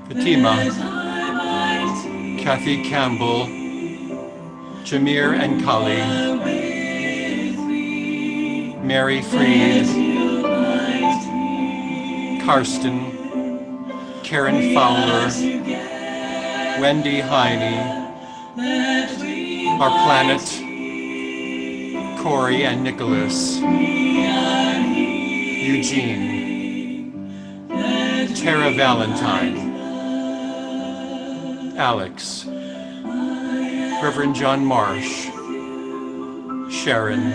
Fatima, Kathy Campbell, Jameer and Kali, Mary Freed, Karsten, Karen Fowler, Wendy Heine, Our Planet, Corey and Nicholas, Eugene, Tara Valentine, Alex, Reverend John Marsh, Sharon,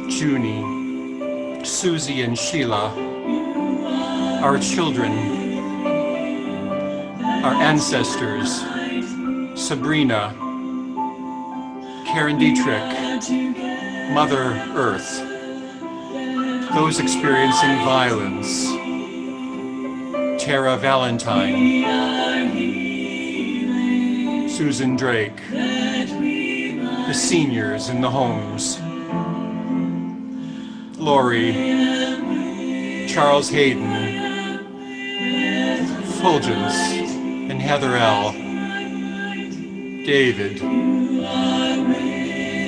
Junie, Susie and Sheila, our children, our ancestors, Sabrina, Karen Dietrich, Mother Earth, those experiencing violence, Tara Valentine, Susan Drake, the seniors in the homes, Lori, Charles Hayden, Fulgence and Heather L., David,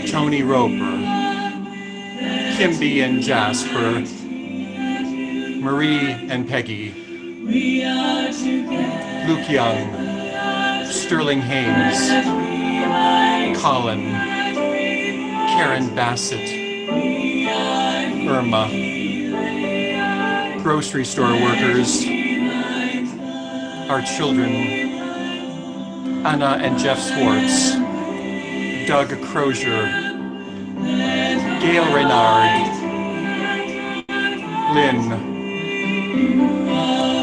Tony Roper, Kimby and Jasper, Marie and Peggy, Luke Young, Sterling Haynes, Colin, Karen Bassett, Irma, grocery store workers, our children, Anna and Jeff Swartz, Doug Crozier, Gail Renard, Lynn,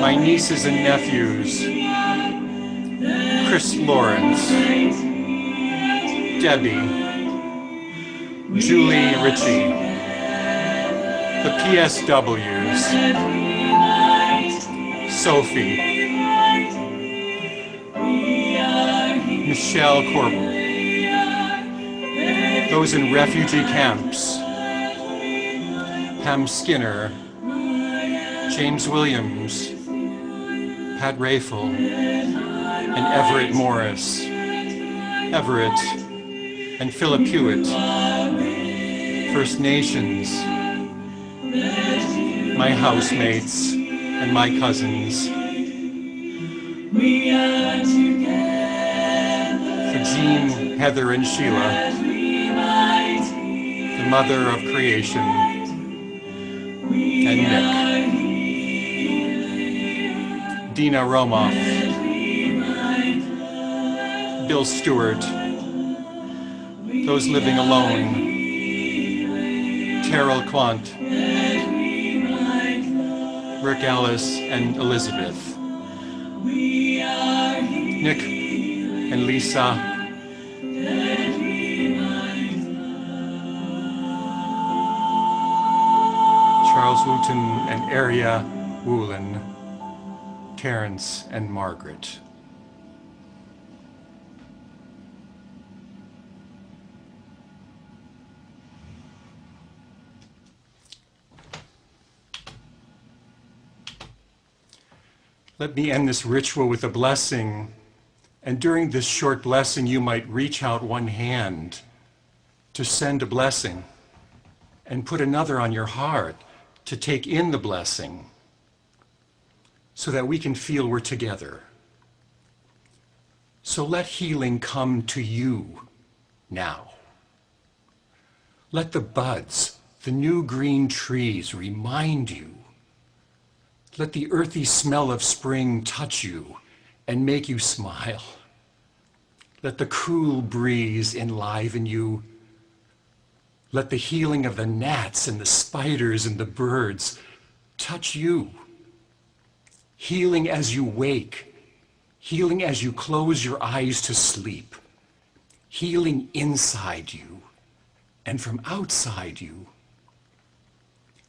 my nieces and nephews, Chris Lawrence, Debbie, Julie Ritchie, the PSWs, Sophie, Michelle Corbel, those in refugee camps, Pam Skinner, James Williams, Pat Rafel, and Everett Morris, Everett and Philip Hewitt, First Nations, my housemates and my cousins, for Jean, Heather, and Sheila, the mother of creation, and Nick, Dina Romoff, Bill Stewart, those living alone, Terrell Quant, Rick Ellis and Elizabeth, Nick and Lisa, Charles Wooten and Aria Woolen, Terrence and Margaret. Let me end this ritual with a blessing. And during this short blessing, you might reach out one hand to send a blessing. and put another on your heart to take in the blessing so that we can feel we're together. So let healing come to you now. Let the buds, the new green trees remind you. Let the earthy smell of spring touch you and make you smile. Let the cool breeze enliven you. Let the healing of the gnats and the spiders and the birds touch you. Healing as you wake, healing as you close your eyes to sleep, healing inside you and from outside you.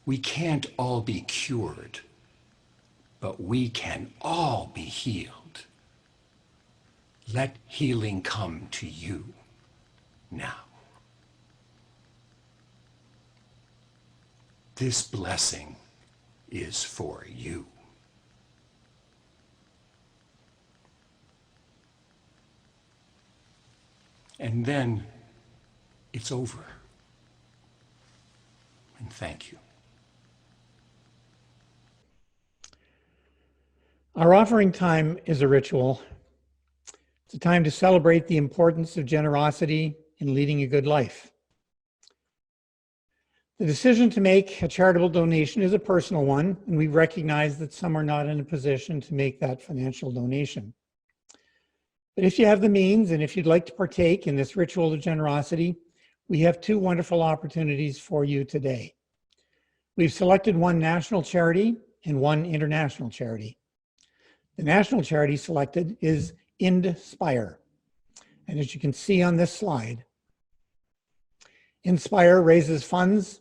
We can't all be cured, but we can all be healed. Let healing come to you now. This blessing is for you. And then it's over. And thank you. Our offering time is a ritual. It's a time to celebrate the importance of generosity in leading a good life. The decision to make a charitable donation is a personal one, and we recognize that some are not in a position to make that financial donation. But if you have the means, and if you'd like to partake in this ritual of generosity, we have two wonderful opportunities for you today. We've selected one national charity and one international charity. The national charity selected is Inspire. And as you can see on this slide, Inspire raises funds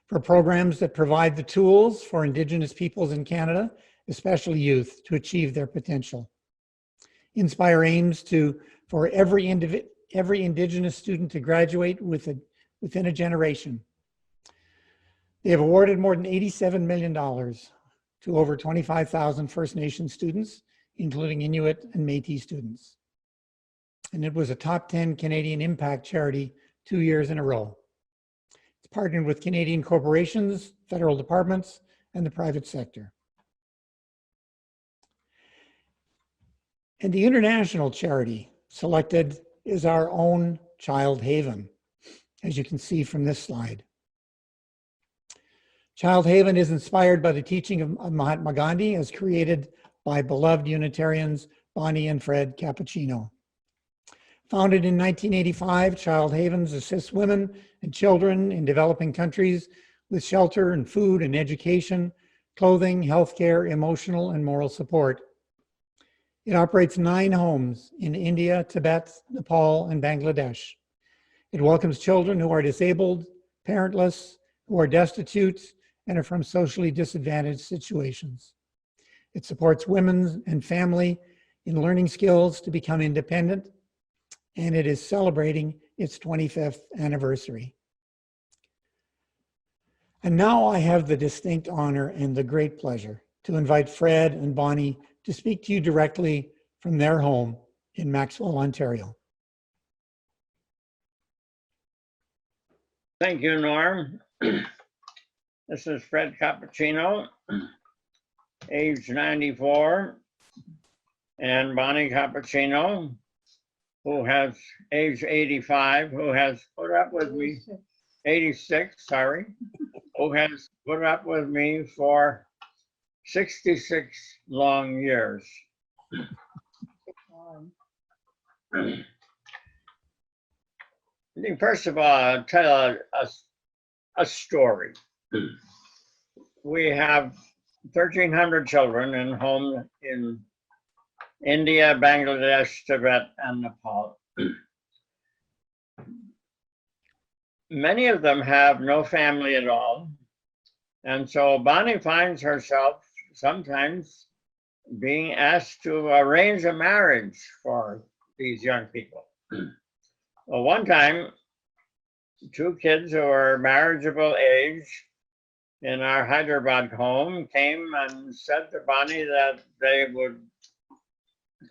for programs that provide the tools for Indigenous peoples in Canada, especially youth, to achieve their potential. Inspire aims for every Indigenous student to graduate within a generation. They have awarded more than $87 million to over 25,000 First Nations students, including Inuit and Métis students. And it was a top 10 Canadian impact charity 2 years in a row. It's partnered with Canadian corporations, federal departments, and the private sector. And the international charity selected is our own Child Haven, as you can see from this slide. Child Haven is inspired by the teaching of Mahatma Gandhi as created by beloved Unitarians Bonnie and Fred Cappuccino. Founded in 1985, Child Havens assists women and children in developing countries with shelter and food and education, clothing, healthcare, emotional and moral support. It operates 9 homes in India, Tibet, Nepal, and Bangladesh. It welcomes children who are disabled, parentless, who are destitute, and are from socially disadvantaged situations. It supports women and family in learning skills to become independent, and it is celebrating its 25th anniversary. And now I have the distinct honor and the great pleasure to invite Fred and Bonnie to speak to you directly from their home in Maxwell, Ontario. Thank you, Norm. This is Fred Cappuccino, age 94, and Bonnie Cappuccino, who has age 85, who has put up with me, 86, sorry, who has put up with me for 66 long years. First of all, I'll tell a story. We have 1,300 children in homes in India, Bangladesh, Tibet, and Nepal. Many of them have no family at all. And so Bonnie finds herself sometimes being asked to arrange a marriage for these young people. Well, one time, 2 kids who were marriageable age in our Hyderabad home came and said to Bonnie that they would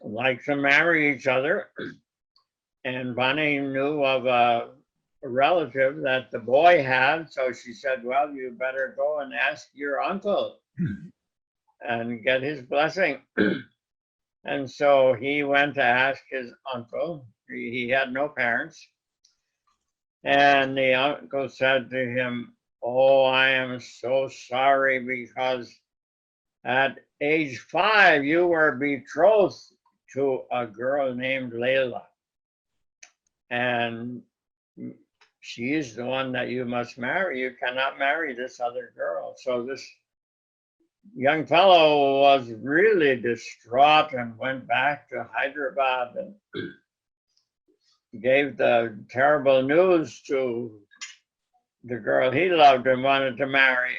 like to marry each other. And Bonnie knew of a relative that the boy had. So she said, well, you better go and ask your uncle and get his blessing. And so he went to ask his uncle. He had no parents. And the uncle said to him, oh, I am so sorry because at age 5, you were betrothed to a girl named Layla. And she is the one that you must marry. You cannot marry this other girl. So this young fellow was really distraught and went back to Hyderabad and gave the terrible news to the girl he loved and wanted to marry.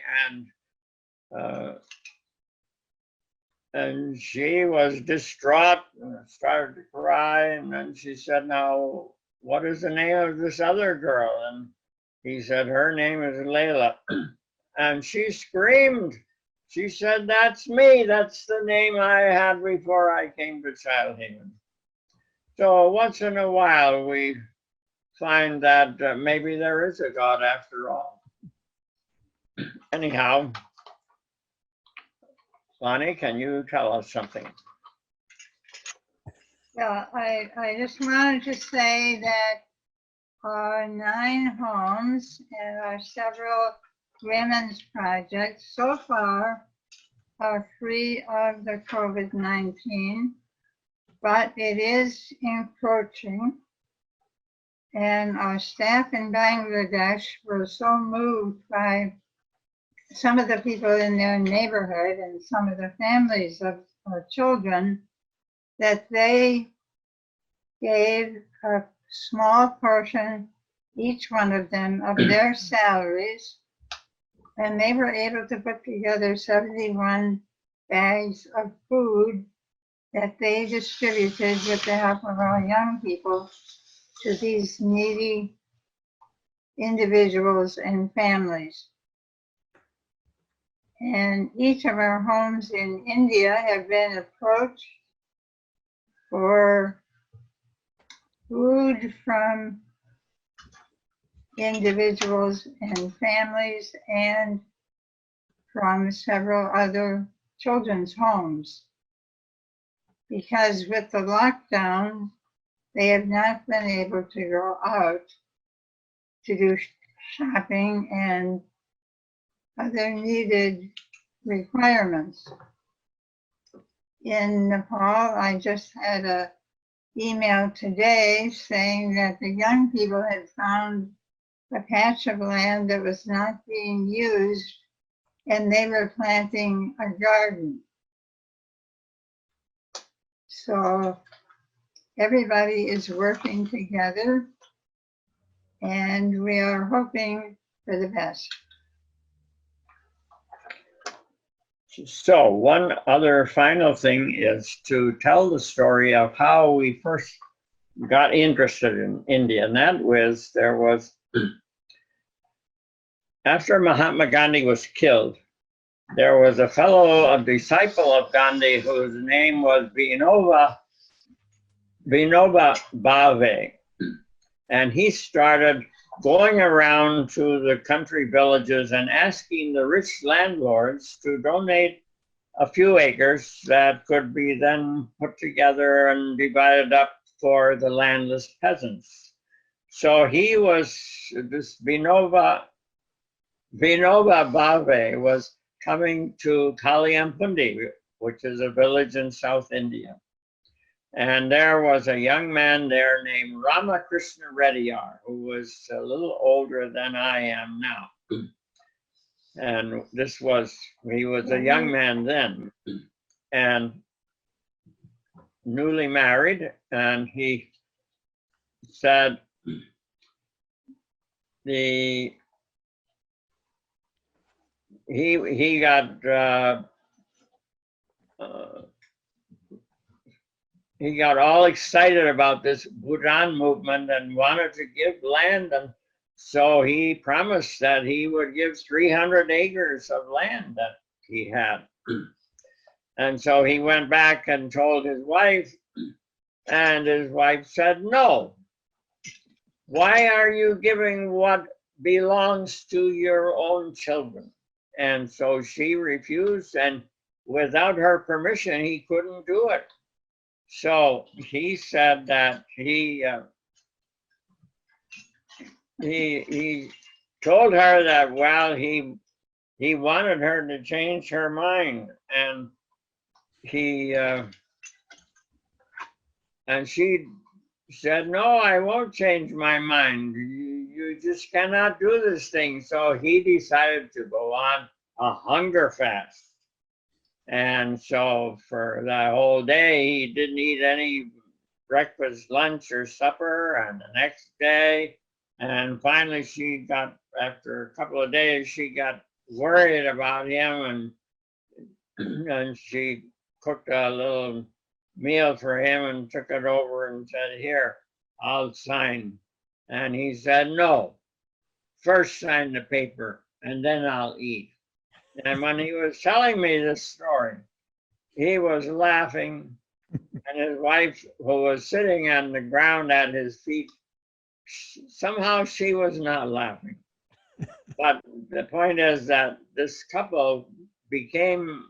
And she was distraught and started to cry. And then she said, now, what is the name of this other girl? And he said, her name is Layla. And she screamed. She said, that's me. That's the name I had before I came to Child Haven. So once in a while, we find that maybe there is a God after all. Anyhow, Lonnie, can you tell us something? Yeah, I just wanted to say that our 9 homes and our several women's projects so far are free of the COVID-19, but it is encroaching. And our staff in Bangladesh were so moved by some of the people in their neighborhood and some of the families of our children that they gave a small portion, each one of them, of their salaries. And they were able to put together 71 bags of food that they distributed with the help of our young people to these needy individuals and families. And each of our homes in India have been approached for food from individuals and families and from several other children's homes. Because with the lockdown, they have not been able to go out to do shopping and other needed requirements. In Nepal, I just had an email today saying that the young people had found a patch of land that was not being used and they were planting a garden. So everybody is working together and we are hoping for the best. So one other final thing is to tell the story of how we first got interested in India. And that was, there was, after Mahatma Gandhi was killed, there was a fellow, a disciple of Gandhi, whose name was Vinoba Bhave. And he started going around to the country villages and asking the rich landlords to donate a few acres that could be then put together and divided up for the landless peasants. So he was, this Vinoba Bhave was coming to Kaliampundi, which is a village in South India. And there was a young man there named Ramakrishna Reddyar, who was a little older than I am now. And he was a young man then and newly married. And he said he got all excited about this Bhutan movement and wanted to give land. And so he promised that he would give 300 acres of land that he had. And so he went back and told his wife, and his wife said no. why are you giving what belongs to your own children? And so she refused, and without her permission, he couldn't do it. So he said that he told her that, well, he wanted her to change her mind, and and she said, no, I won't change my mind. You just cannot do this thing. So he decided to go on a hunger fast. And so for the whole day, he didn't eat any breakfast, lunch, or supper. And the next day, and finally she got, after a couple of days, she got worried about him, and she cooked a little meal for him and took it over and said, here, I'll sign. And he said, no, first sign the paper and then I'll eat. And when he was telling me this story, he was laughing, and his wife, who was sitting on the ground at his feet, somehow she was not laughing. But the point is that this couple became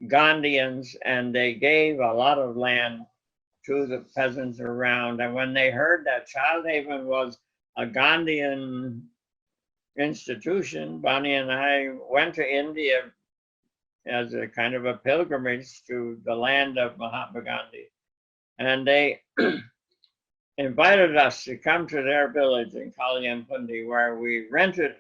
Gandhians, and they gave a lot of land to the peasants around. And when they heard that Child Haven was a Gandhian institution, Bonnie and I went to India as a kind of a pilgrimage to the land of Mahatma Gandhi. And they invited us to come to their village in Kalyanpundi, where we rented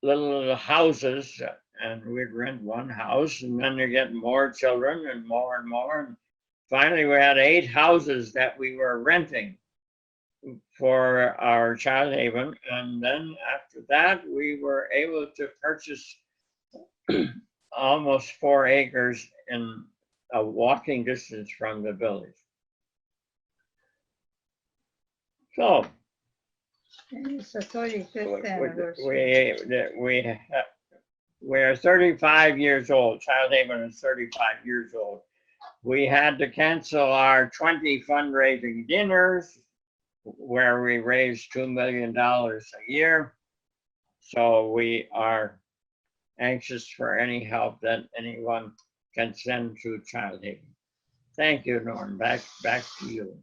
little houses, and we'd rent one house, and then you get more children and more and more. And finally, we had 8 houses that we were renting for our Child Haven. And then after that, we were able to purchase almost 4 acres in a walking distance from the village. So It's the 35th anniversary. we're 35 years old. Child Haven is 35 years old. We had to cancel our 20 fundraising dinners, where we raised $2 million a year. So we are anxious for any help that anyone can send to Child Haven. Thank you, Norm. Back to you.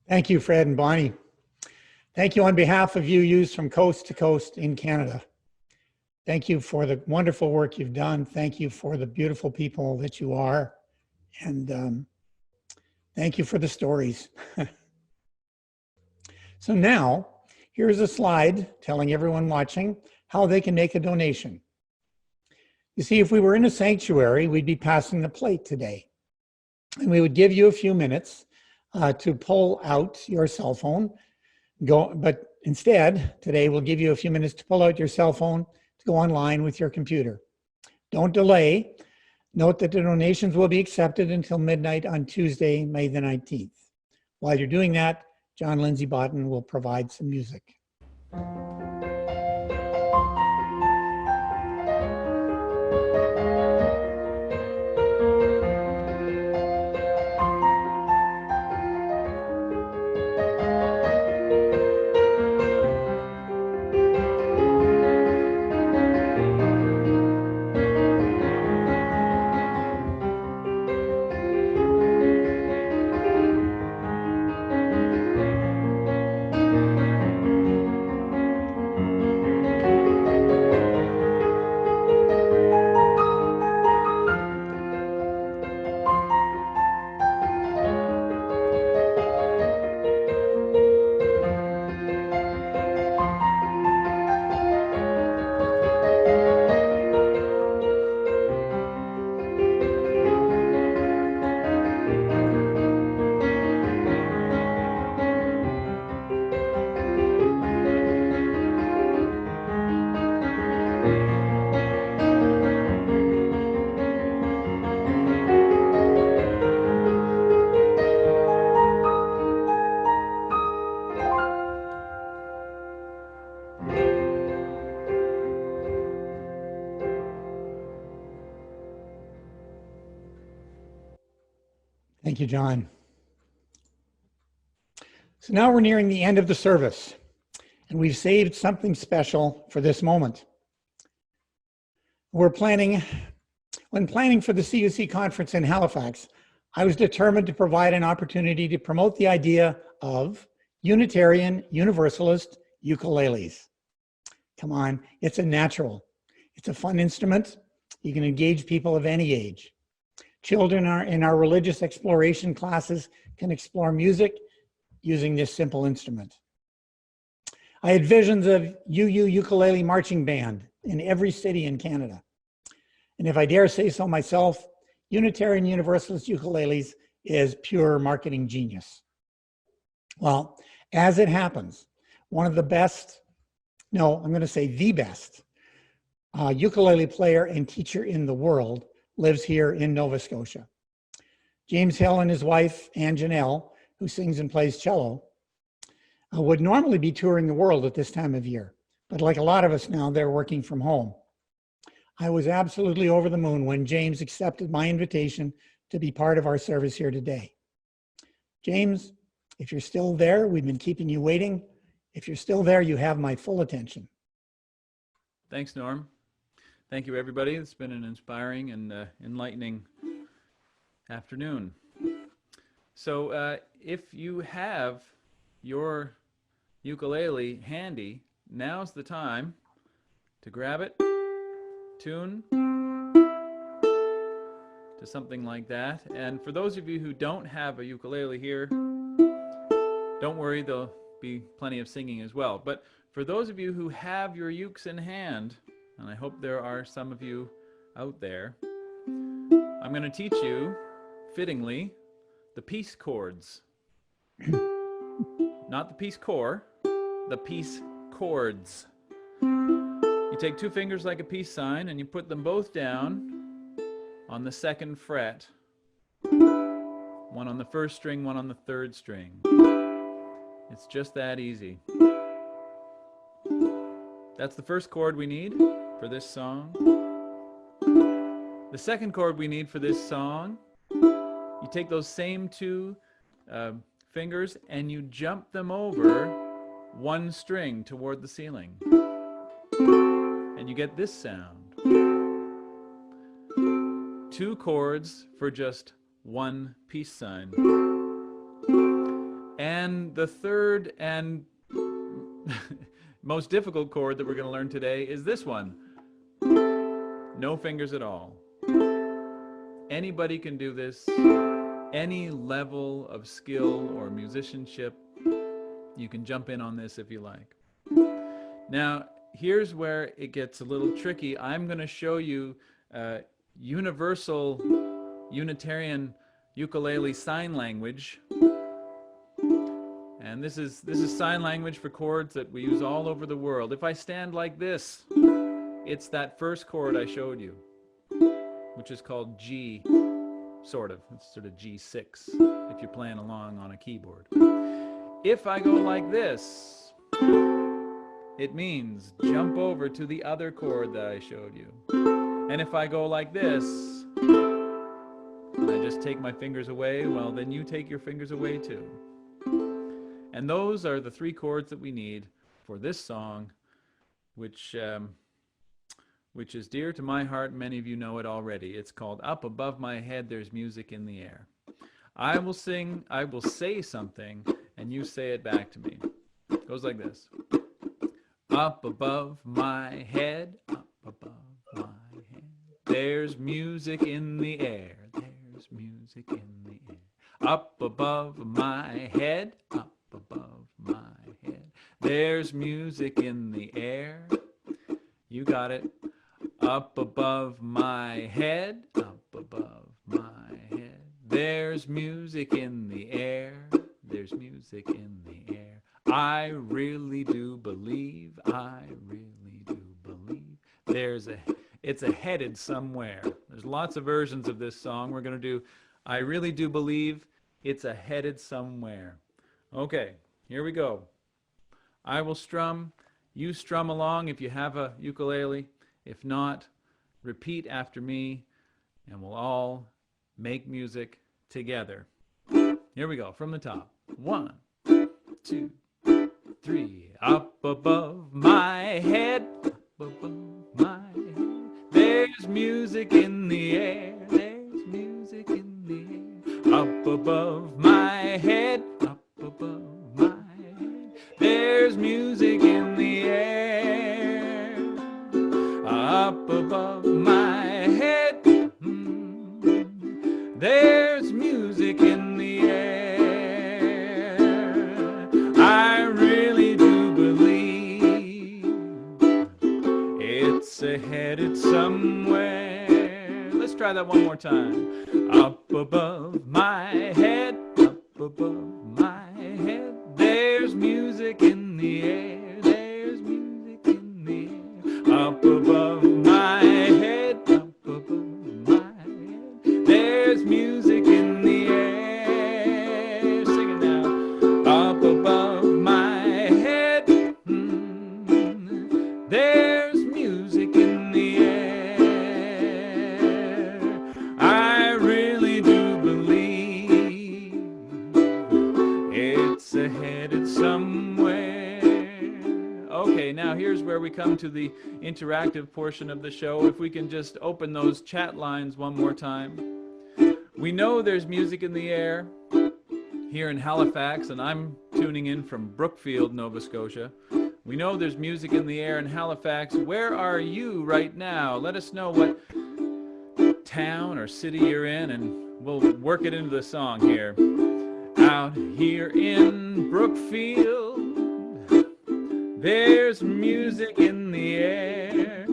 Thank you, Fred and Bonnie. Thank you on behalf of UUs from coast to coast in Canada. Thank you for the wonderful work you've done. Thank you for the beautiful people that you are. And thank you for the stories. So now, here's a slide telling everyone watching how they can make a donation. You see, if we were in a sanctuary, we'd be passing the plate today. And we would give you a few minutes to pull out your cell phone. But instead, today we'll give you a few minutes to pull out your cell phone to go online with your computer. Don't delay. Note that the donations will be accepted until midnight on Tuesday, May the 19th. While you're doing that, John Lindsay Botten will provide some music. Thank you, John. So now we're nearing the end of the service, and we've saved something special for this moment. When planning for the CUC conference in Halifax, I was determined to provide an opportunity to promote the idea of Unitarian Universalist ukuleles. Come on, it's a natural. It's a fun instrument. You can engage people of any age. Children in our religious exploration classes can explore music using this simple instrument. I had visions of UU Ukulele Marching Band in every city in Canada. And if I dare say so myself, Unitarian Universalist ukuleles is pure marketing genius. Well, as it happens, one of the best, no, I'm going to say the best ukulele player and teacher in the world lives here in Nova Scotia. James Hill and his wife, Ann Janelle, who sings and plays cello, would normally be touring the world at this time of year. But like a lot of us now, they're working from home. I was absolutely over the moon when James accepted my invitation to be part of our service here today. James, if you're still there, we've been keeping you waiting. If you're still there, you have my full attention. Thanks, Norm. Thank you, everybody. It's been an inspiring and enlightening afternoon. So if you have your ukulele handy, now's the time to grab it, tune to something like that. And for those of you who don't have a ukulele here, don't worry, there'll be plenty of singing as well. But for those of you who have your ukes in hand, and I hope there are some of you out there, I'm going to teach you, fittingly, the peace chords. Not the peace corps, the peace chords. You take two fingers like a peace sign and you put them both down on the 2nd fret. One on the 1st string, one on the 3rd string. It's just that easy. That's the first chord we need for this song. The second chord we need for this song, you take those same two fingers and you jump them over one string toward the ceiling. And you get this sound. 2 chords for just one peace sign. And the third and most difficult chord that we're going to learn today is this one. No fingers at all. Anybody can do this. Any level of skill or musicianship, you can jump in on this if you like. Now, here's where it gets a little tricky. I'm going to show you universal Unitarian ukulele sign language. And this is sign language for chords that we use all over the world. If I stand like this, it's that first chord I showed you, which is called G, sort of. It's sort of G6 if you're playing along on a keyboard. If I go like this, it means jump over to the other chord that I showed you. And if I go like this, and I just take my fingers away, well, then you take your fingers away too. And those are the 3 chords that we need for this song, which is dear to my heart. Many of you know it already. It's called Up Above My Head, There's Music in the Air. I will sing, I will say something, and you say it back to me. It goes like this. Up above my head, up above my head, there's music in the air, there's music in the air. Up above my head, up above my head, there's music in the air. You got it. Up above my head, up above my head, there's music in the air, there's music in the air. I really do believe, I really do believe, it's a headed somewhere. There's lots of versions of this song. We're going to do, I really do believe, it's a headed somewhere. Okay, here we go. I will strum, you strum along if you have a ukulele. If not, repeat after me, and we'll all make music together. Here we go, from the top. 1, 2, 3. Up above my head, up above my head, there's music in the air, there's music in the air. Up above my head, up above my head, there's music in the air. Up above my head, there's music in the air. I really do believe it's headed somewhere. Let's try that one more time. Up above my head, up above my head, there's music in the air, there's music in the air. Up above my head, up above my head, there's music in the air. Sing it now. Up above my head, there's music in the air. I really do believe it's headed somewhere. Okay, now here's where we come to the interactive portion of the show. If we can just open those chat lines one more time. We know there's music in the air here in Halifax, and I'm tuning in from Brookfield, Nova Scotia. We know there's music in the air in Halifax. Where are you right now? Let us know what town or city you're in, and we'll work it into the song here. Out here in Brookfield, there's music in the air.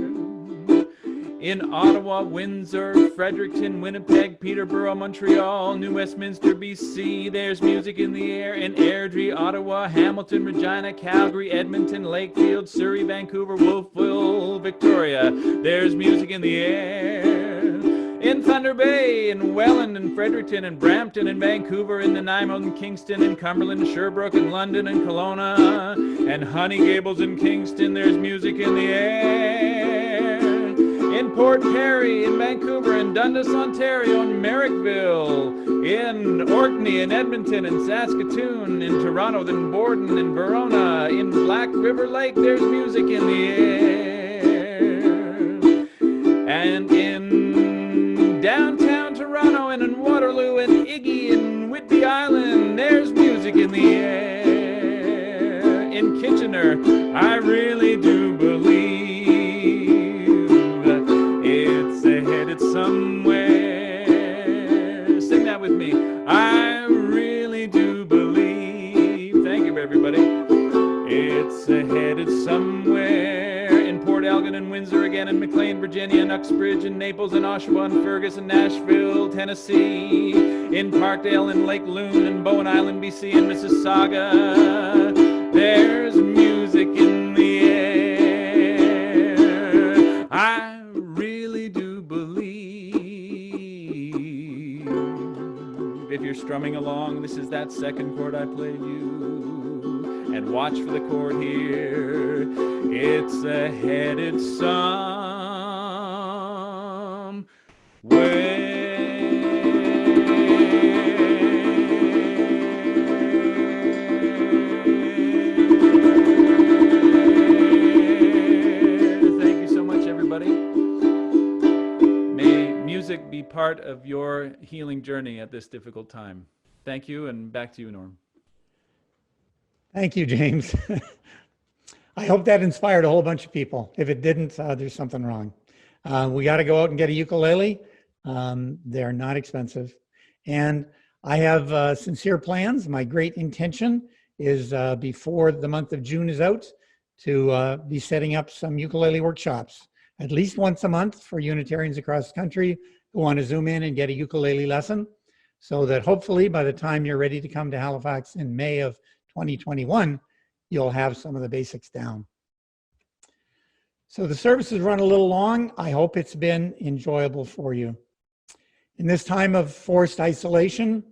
In Ottawa, Windsor, Fredericton, Winnipeg, Peterborough, Montreal, New Westminster, BC, there's music in the air. In Airdrie, Ottawa, Hamilton, Regina, Calgary, Edmonton, Lakefield, Surrey, Vancouver, Wolfville, Victoria, there's music in the air. In Thunder Bay, in Welland, and Fredericton, and Brampton, and Vancouver, in Nanaimo, and Kingston, and Cumberland, Sherbrooke, and London, and Kelowna, and Honey Gables, and Kingston, there's music in the air. In Port Perry, in Vancouver, in Dundas, Ontario, in Merrickville, in Orkney, in Edmonton, in Saskatoon, in Toronto, in Borden, in Verona, in Black River Lake, there's music in the air. And in downtown Toronto, and in Waterloo, and Iggy, and Whidbey Island, there's music in the air. In Kitchener, I really do believe it's headed somewhere. Sing that with me. I really do believe. Thank you, everybody. It's headed somewhere. In Port Elgin and Windsor again, in McLean, Virginia, and Uxbridge, and Naples, and Oshawa, and Fergus, and Nashville, Tennessee. In Parkdale, and Lake Loon, and Bowen Island, BC, and Mississauga, there's music in the air. I really do believe. If you're strumming along, this is that second chord I played you. And watch for the chord here. It's headed somewhere. Music be part of your healing journey at this difficult time. Thank you, and back to you, Norm. Thank you, James. I hope that inspired a whole bunch of people. If it didn't, there's something wrong. We got to go out and get a ukulele. They're not expensive. And I have sincere plans. My great intention is before the month of June is out to be setting up some ukulele workshops, at least once a month for Unitarians across the country who want to zoom in and get a ukulele lesson, so that hopefully by the time you're ready to come to Halifax in May of 2021, you'll have some of the basics down. So the service has run a little long. I hope it's been enjoyable for you. In this time of forced isolation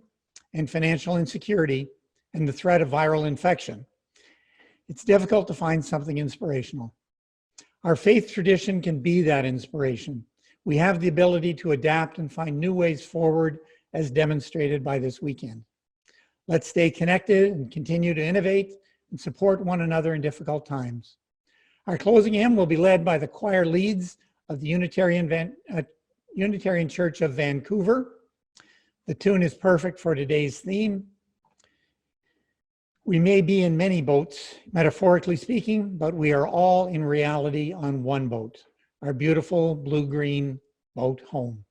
and financial insecurity and the threat of viral infection, it's difficult to find something inspirational. Our faith tradition can be that inspiration. We have the ability to adapt and find new ways forward, as demonstrated by this weekend. Let's stay connected and continue to innovate and support one another in difficult times. Our closing hymn will be led by the choir leads of the Unitarian Church of Vancouver. The tune is perfect for today's theme. We may be in many boats, metaphorically speaking, but we are all in reality on one boat, our beautiful blue-green boat home.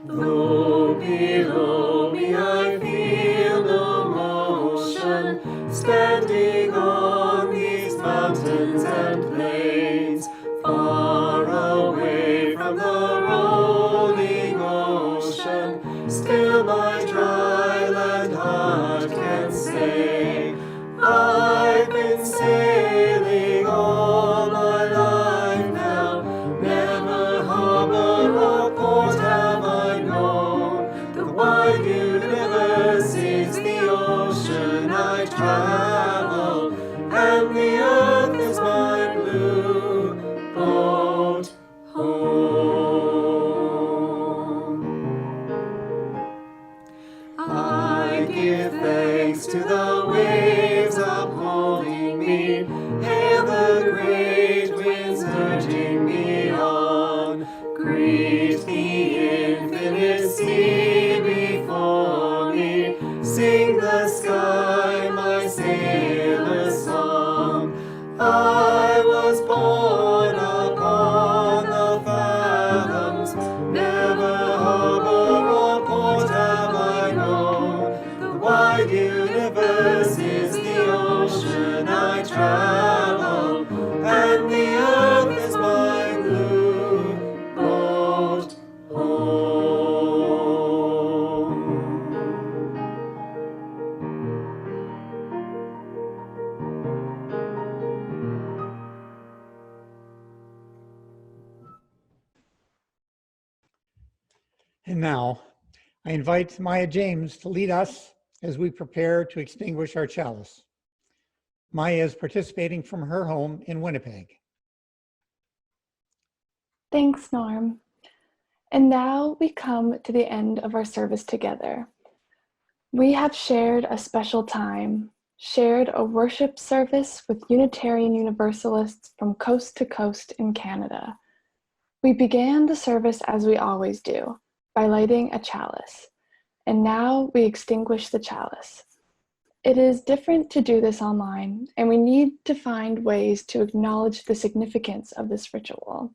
Though below me I feel no motion, standing on these mountains and plains, far away from the rolling ocean, still my dry land heart can say, I've been sailing all my life now, never harbor or port have I known. The wide universe is the ocean I travel, and the earth is my blue boat home. I give thanks to the waves upholding me, hail the great winds urging me on, greet the infinite sea before me, sing the sky my sailor's song. I was born upon the fathoms, never harbor or port have I known. The wide universe is the ocean I travel, and the earth is my blue boat home. And now, I invite Maya James to lead us as we prepare to extinguish our chalice. Maya is participating from her home in Winnipeg. Thanks, Norm. And now we come to the end of our service together. We have shared a special time, shared a worship service with Unitarian Universalists from coast to coast in Canada. We began the service as we always do, by lighting a chalice, and now we extinguish the chalice. It is different to do this online, and we need to find ways to acknowledge the significance of this ritual.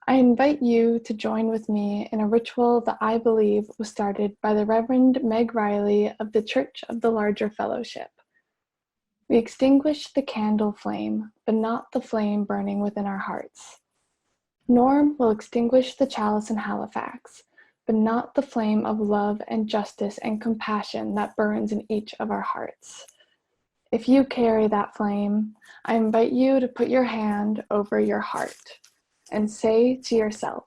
I invite you to join with me in a ritual that I believe was started by the Reverend Meg Riley of the Church of the Larger Fellowship. We extinguish the candle flame, but not the flame burning within our hearts. Norm will extinguish the chalice in Halifax, but not the flame of love and justice and compassion that burns in each of our hearts. If you carry that flame, I invite you to put your hand over your heart and say to yourself,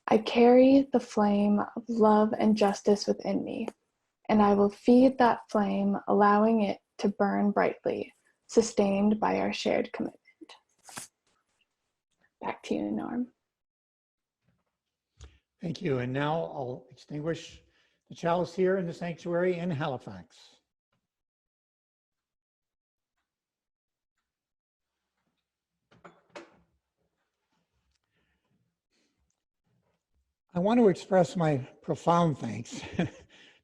I carry the flame of love and justice within me, and I will feed that flame, allowing it to burn brightly, sustained by our shared commitment. Back to you, Norm. Thank you. And now I'll extinguish the chalice here in the sanctuary in Halifax. I want to express my profound thanks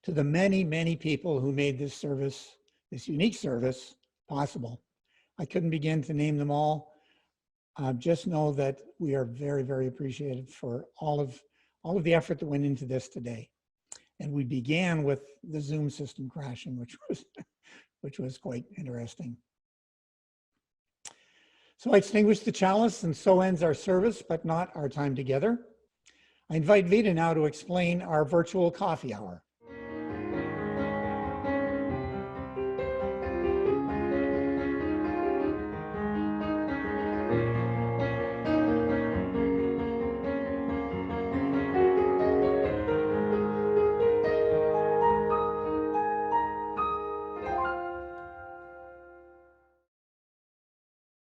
to the many, many people who made this service, this unique service, possible. I couldn't begin to name them all. Just know that we are very, very appreciative for all of the effort that went into this today. And we began with the Zoom system crashing, which was quite interesting. So I extinguish the chalice, and so ends our service, but not our time together. I invite Vita now to explain our virtual coffee hour.